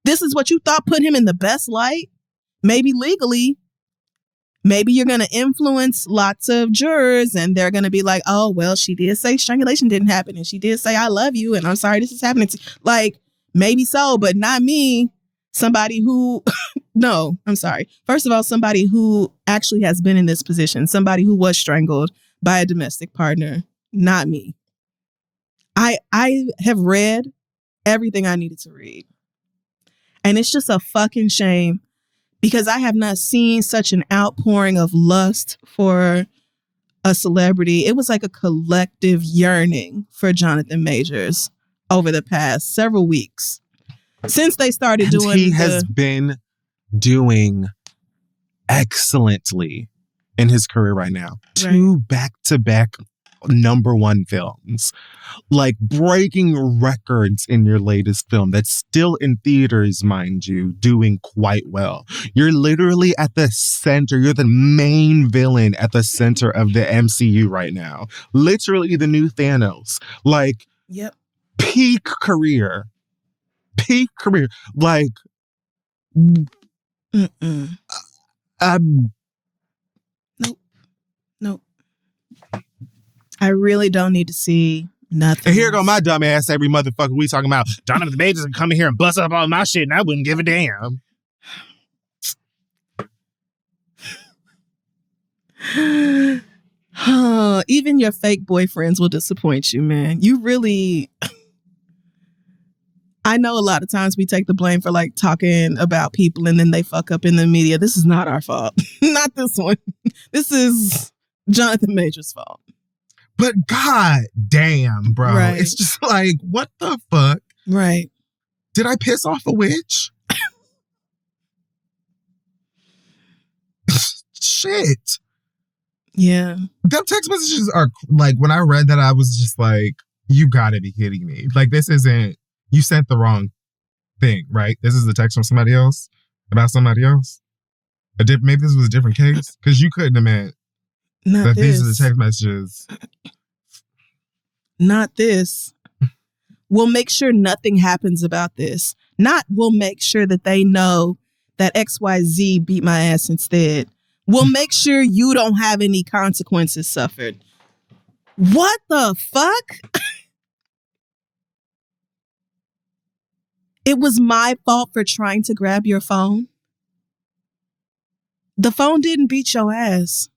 This is what you thought put him in the best light. Maybe legally, maybe you're going to influence lots of jurors and they're going to be like, oh, well, she did say strangulation didn't happen. And she did say, I love you. And I'm sorry this is happening to you. Like, maybe so, but not me. Somebody who, no, I'm sorry. First of all, somebody who actually has been in this position, somebody who was strangled by a domestic partner, not me. I have read everything I needed to read. And it's just a fucking shame, because I have not seen such an outpouring of lust for a celebrity. It was like a collective yearning for Jonathan Majors over the past several weeks. Since they started doing he has been doing excellently in his career right now. Right. 2 back-to-back #1 films, like breaking records in your latest film that's still in theaters, mind you, doing quite well. You're literally at the center. You're the main villain at the center of the MCU right now. Literally the new Thanos. Like, yep. Peak career. Like, Nope. I really don't need to see nothing. And here go my dumb ass every motherfucker we talking about. Jonathan the Majors can come in here and bust up all my shit and I wouldn't give a damn. Even your fake boyfriends will disappoint you, man. You really... I know a lot of times we take the blame for like talking about people and then they fuck up in the media. This is not our fault. Not this one. This is Jonathan Major's fault. But god damn, bro. Right. It's just like, what the fuck? Right. Did I piss off a witch? Shit. Yeah. Them text messages are like, when I read that, I was just like, you gotta be kidding me. Like, this isn't, you sent the wrong thing, right? This is the text from somebody else about somebody else. Maybe this was a different case because you couldn't have meant that these are the text messages. Not this. We'll make sure nothing happens about this. Not we'll make sure that they know that XYZ beat my ass instead. We'll make sure you don't have any consequences suffered. What the fuck? It was my fault for trying to grab your phone. The phone didn't beat your ass.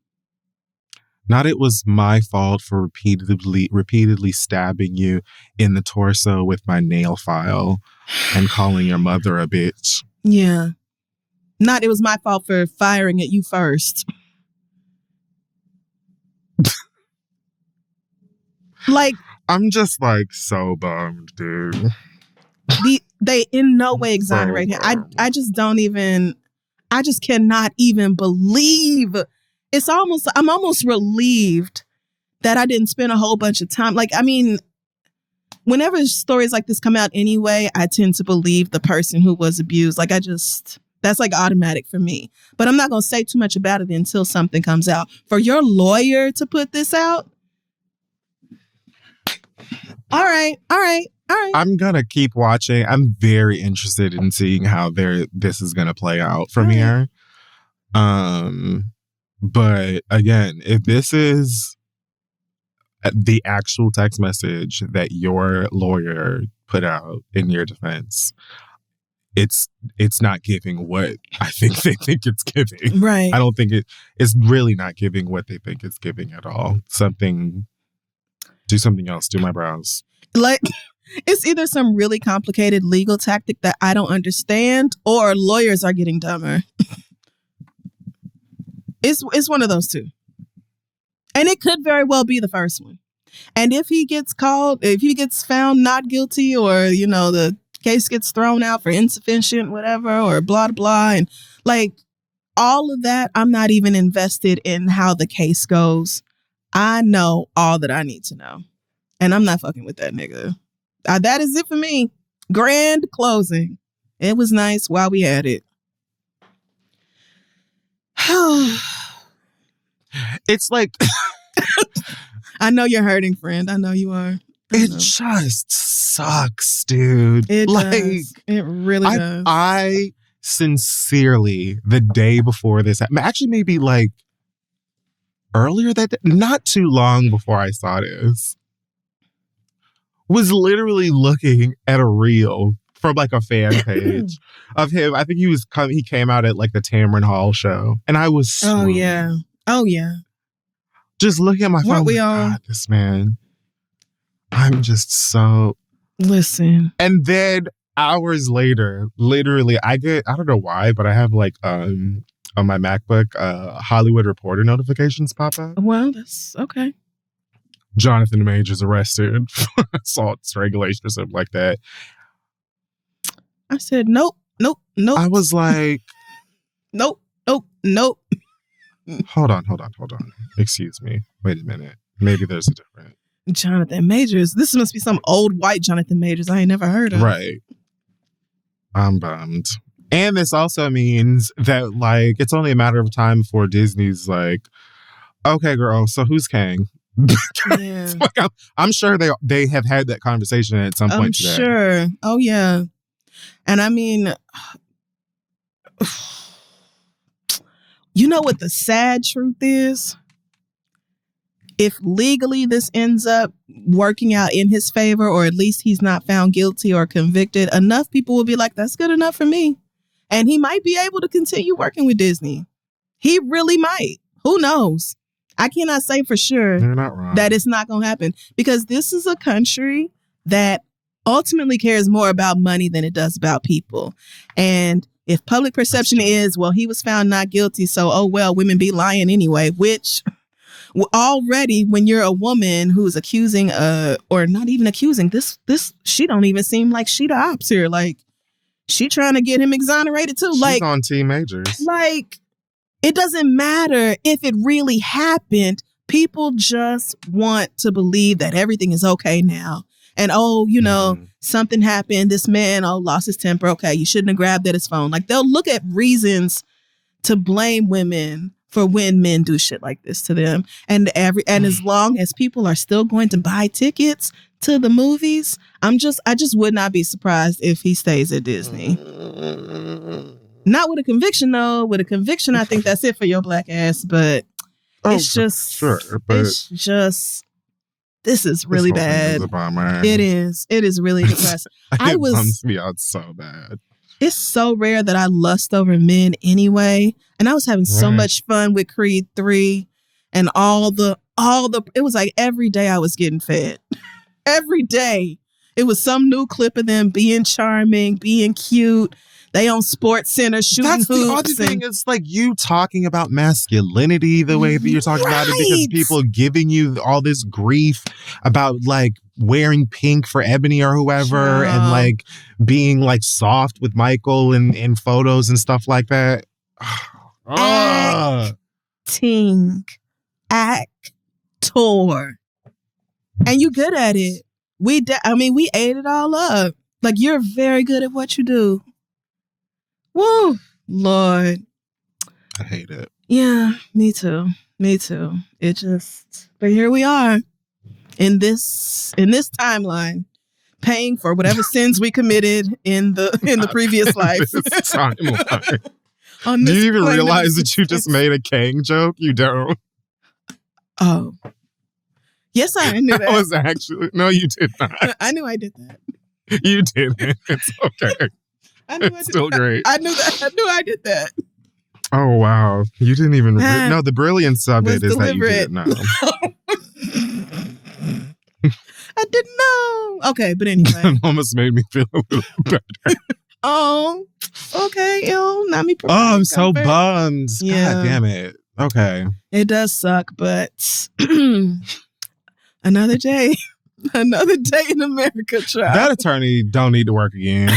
Not it was my fault for repeatedly stabbing you in the torso with my nail file and calling your mother a bitch. Yeah. Not it was my fault for firing at you first. Like, I'm just like so bummed, dude. They in no way exonerate him. I just don't even, I just cannot even believe. I'm almost relieved that I didn't spend a whole bunch of time. Like, I mean, whenever stories like this come out anyway, I tend to believe the person who was abused. Like, that's like automatic for me. But I'm not going to say too much about it until something comes out. For your lawyer to put this out? All right. I'm going to keep watching. I'm very interested in seeing how this is going to play out from here. But again, if this is the actual text message that your lawyer put out in your defense, it's not giving what I think they think it's giving. Right. I don't think it's really not giving what they think it's giving at all. Do something else. Do my brows. Like, it's either some really complicated legal tactic that I don't understand, or lawyers are getting dumber. It's one of those two. And it could very well be the first one. And if he gets found not guilty, or, you know, the case gets thrown out for insufficient, whatever, or blah, blah, and like all of that, I'm not even invested in how the case goes. I know all that I need to know. And I'm not fucking with that nigga. That is it for me. Grand closing. It was nice while we had it. It's like... I know you're hurting, friend. I know you are. It just sucks, dude. It does. It really does. I sincerely, the day before this, actually maybe like earlier that day, not too long before I saw this, was literally looking at a reel from like a fan page of him. I think he came out at like the Tamron Hall show, and I was swooned. Oh yeah. Just looking at my phone. God, this man. I'm just so... Listen. And then hours later, literally, I don't know why, but I have like on my MacBook, Hollywood Reporter notifications pop up. Well, that's okay. Jonathan Majors arrested for assault, strangulation, or something like that. I said, nope. I was like... Nope. Hold on. Excuse me. Wait a minute. Maybe there's a difference. Jonathan Majors. This must be some old white Jonathan Majors I ain't never heard of. Right. I'm bummed. And this also means that, like, it's only a matter of time before Disney's like, okay, girl, so who's Kang? Yeah. Like, I'm sure they have had that conversation at some point today. I'm sure. Oh, yeah. And I mean, you know what the sad truth is? If legally this ends up working out in his favor, or at least he's not found guilty or convicted, enough people will be like, that's good enough for me. And he might be able to continue working with Disney. He really might. Who knows? I cannot say for sure You're not wrong. that it's not going to happen, because this is a country that ultimately cares more about money than it does about people. And if public perception is, well, he was found not guilty, so, oh, well, women be lying anyway, which already when you're a woman who's accusing, or not even accusing, this, she don't even seem like she the ops here. Like, she trying to get him exonerated too. She's like on Team Majors. Like, it doesn't matter if it really happened. People just want to believe that everything is okay now. And, oh, you know, something happened. This man, lost his temper. Okay, you shouldn't have grabbed at his phone. Like, they'll look at reasons to blame women for when men do shit like this to them. And as long as people are still going to buy tickets to the movies, I just would not be surprised if he stays at Disney. Not with a conviction, though. With a conviction, I think that's it for your black ass. But it's just, sure, but it's just, this is really bad. It is. It is really depressing. It bums me out so bad. It's so rare that I lust over men anyway. And I was having so much fun with Creed 3 and all the, it was like every day I was getting fed. Every day. It was some new clip of them being charming, being cute. They on Sports Center shooting hoops. That's the other thing. It's like you talking about masculinity the way that you're talking about it, because people giving you all this grief about like wearing pink for Ebony or whoever, and like being like soft with Michael in photos and stuff like that. Actor. And you good at it. We ate it all up. Like, you're very good at what you do. Woo, Lord. I hate it. Yeah, me too. It just, but here we are in this timeline, paying for whatever sins we committed in the previous life. This timeline. Do you even realize that you just made a Kang joke? You don't. Oh. Yes, I knew that. That was actually, no, you did not. I knew I did that. You didn't. It's okay. It's still great. I knew that. I knew I did that. Oh, wow. You didn't even... No, the brilliance of it is that you didn't know. I didn't know. Okay, but anyway. It almost made me feel a little better. Oh, okay. Not me. Oh, I'm so bummed. Yeah. God damn it. Okay. It does suck, but another day. Another day in America, child. That attorney don't need to work again.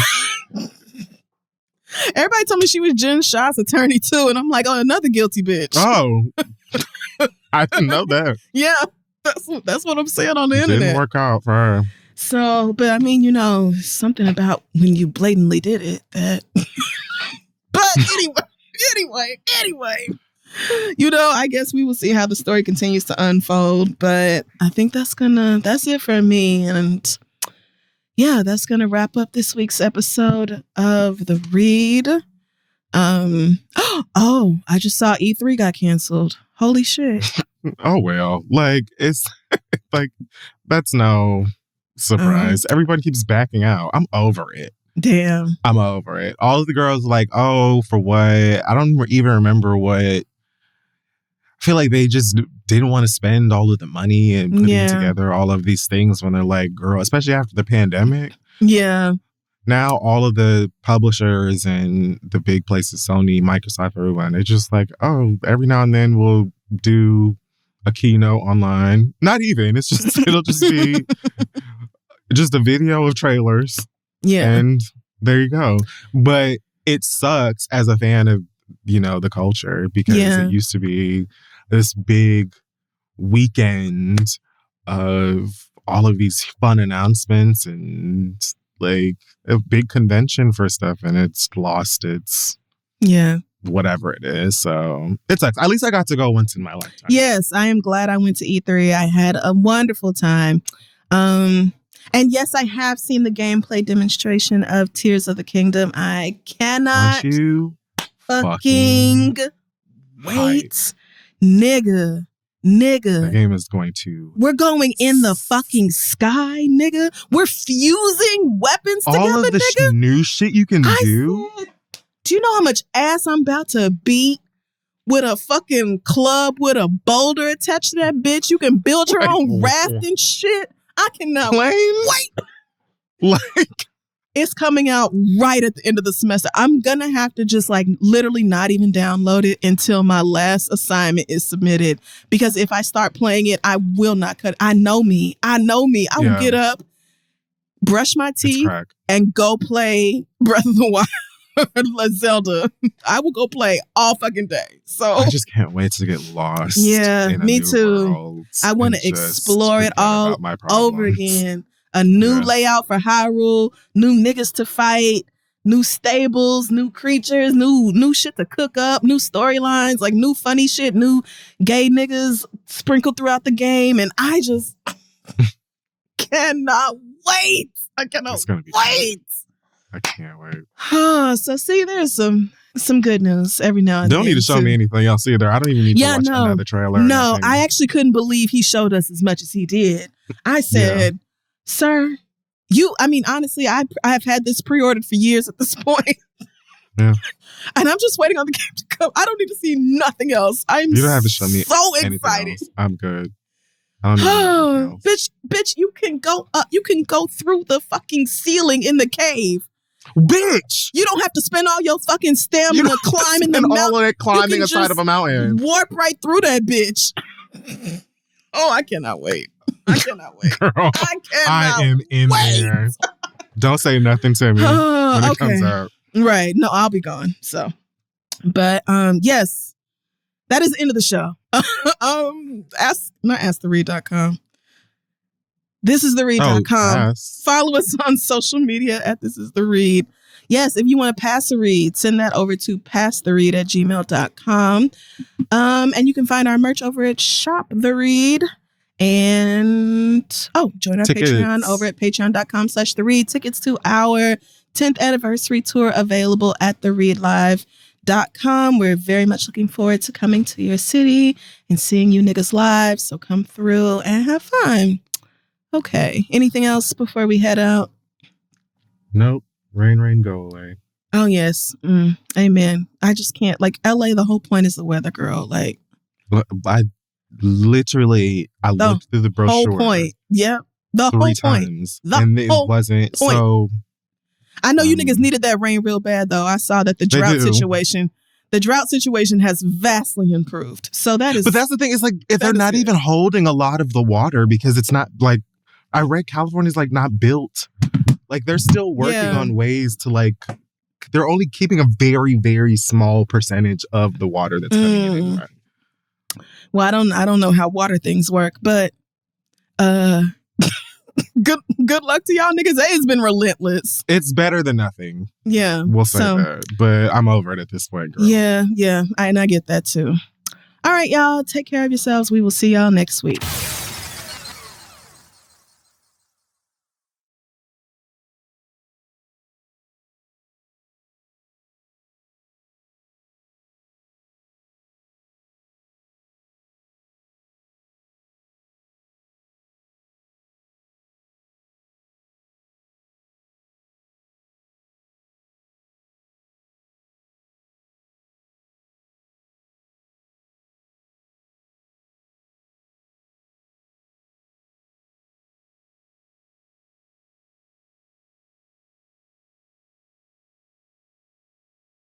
Everybody told me she was Jen Shah's attorney too, and I'm like, oh, another guilty bitch. Oh, I didn't know that. Yeah, that's what I'm saying on the internet. Didn't work out for her. So, but I mean, something about when you blatantly did it that. But anyway, I guess we will see how the story continues to unfold. But I think that's it for me, and. Yeah, that's going to wrap up this week's episode of The Read. Oh, I just saw E3 got canceled. Holy shit. Oh, well, like, it's like, that's no surprise. Everybody keeps backing out. I'm over it. Damn. I'm over it. All of the girls like, oh, for what? I don't even remember what. I feel like they just didn't want to spend all of the money and putting together all of these things when they're like, girl, especially after the pandemic. Yeah. Now all of the publishers and the big places, Sony, Microsoft, everyone, they're just like, oh, every now and then we'll do a keynote online. Not even. It'll just be just a video of trailers. Yeah. And there you go. But it sucks as a fan of, the culture, because it used to be this big weekend of all of these fun announcements and like a big convention for stuff, and it's lost its whatever it is. So it sucks. At least I got to go once in my lifetime. Yes, I am glad I went to E3. I had a wonderful time. And yes, I have seen the gameplay demonstration of Tears of the Kingdom. I cannot fucking wait. Nigga. The game is going to... We're going in the fucking sky, nigga. We're fusing weapons together, nigga. All of the new shit you can do. Do you know how much ass I'm about to beat with a fucking club with a boulder attached to that bitch? You can build your own raft and shit. I cannot wait. Like... It's coming out right at the end of the semester. I'm going to have to just like literally not even download it until my last assignment is submitted. Because if I start playing it, I will not cut. I know me. I will get up, brush my teeth, and go play Breath of the Wild. Zelda. I will go play all fucking day. So I just can't wait to get lost. Yeah, me too. I want to explore it all over again. A new layout for Hyrule, new niggas to fight, new stables, new creatures, new shit to cook up, new storylines, like new funny shit, new gay niggas sprinkled throughout the game. And I just cannot wait. I cannot wait. I can't wait. So see, there's some good news every now and then. Don't need to show me anything else either. I don't even need to watch another trailer. No, I actually couldn't believe he showed us as much as he did. I said... Sir, honestly, I have had this pre-ordered for years at this point. Yeah. And I'm just waiting on the game to come. I don't need to see nothing else. You don't have to show me so excited. Else. I'm good. I don't need anything else. Bitch, you can go up. You can go through the fucking ceiling in the cave. Bitch! You don't have to spend all your fucking stamina climbing the mountain. All of that climbing aside of a mountain. Warp right through that bitch. Oh, I cannot wait. I cannot wait. Girl, I am in there. Don't say nothing to me when it comes out. Right. No, I'll be gone. So, but yes, that is the end of the show. Asktheread.com. This is theread.com. Follow us on social media at This Is The Read. Yes, if you want to pass a read, send that over to passtheread@gmail.com. And you can find our merch over at Shop The Read. And join our Patreon over at patreon.com/theread. Tickets to our 10th anniversary tour available at thereadlive.com. We're very much looking forward to coming to your city and seeing you niggas live. So come through and have fun. Okay. Anything else before we head out? Nope. Rain, go away. Oh, yes. Amen. I just can't. Like, LA, the whole point is the weather, girl. Like, I looked through the brochure. Whole point. Yeah. The whole point. Times, and it wasn't point. So. I know you niggas needed that rain real bad, though. I saw that the drought situation has vastly improved. So that is. But that's the thing. It's like if they're not even holding a lot of the water because it's not like I read California's like not built. Like they're still working on ways to like. They're only keeping a very, very small percentage of the water that's coming in anyway. Well, I don't know how water things work, but good luck to y'all niggas. It's been relentless. It's better than nothing. Yeah. We'll say that. But I'm over it at this point, girl. Yeah. I get that too. All right, y'all. Take care of yourselves. We will see y'all next week.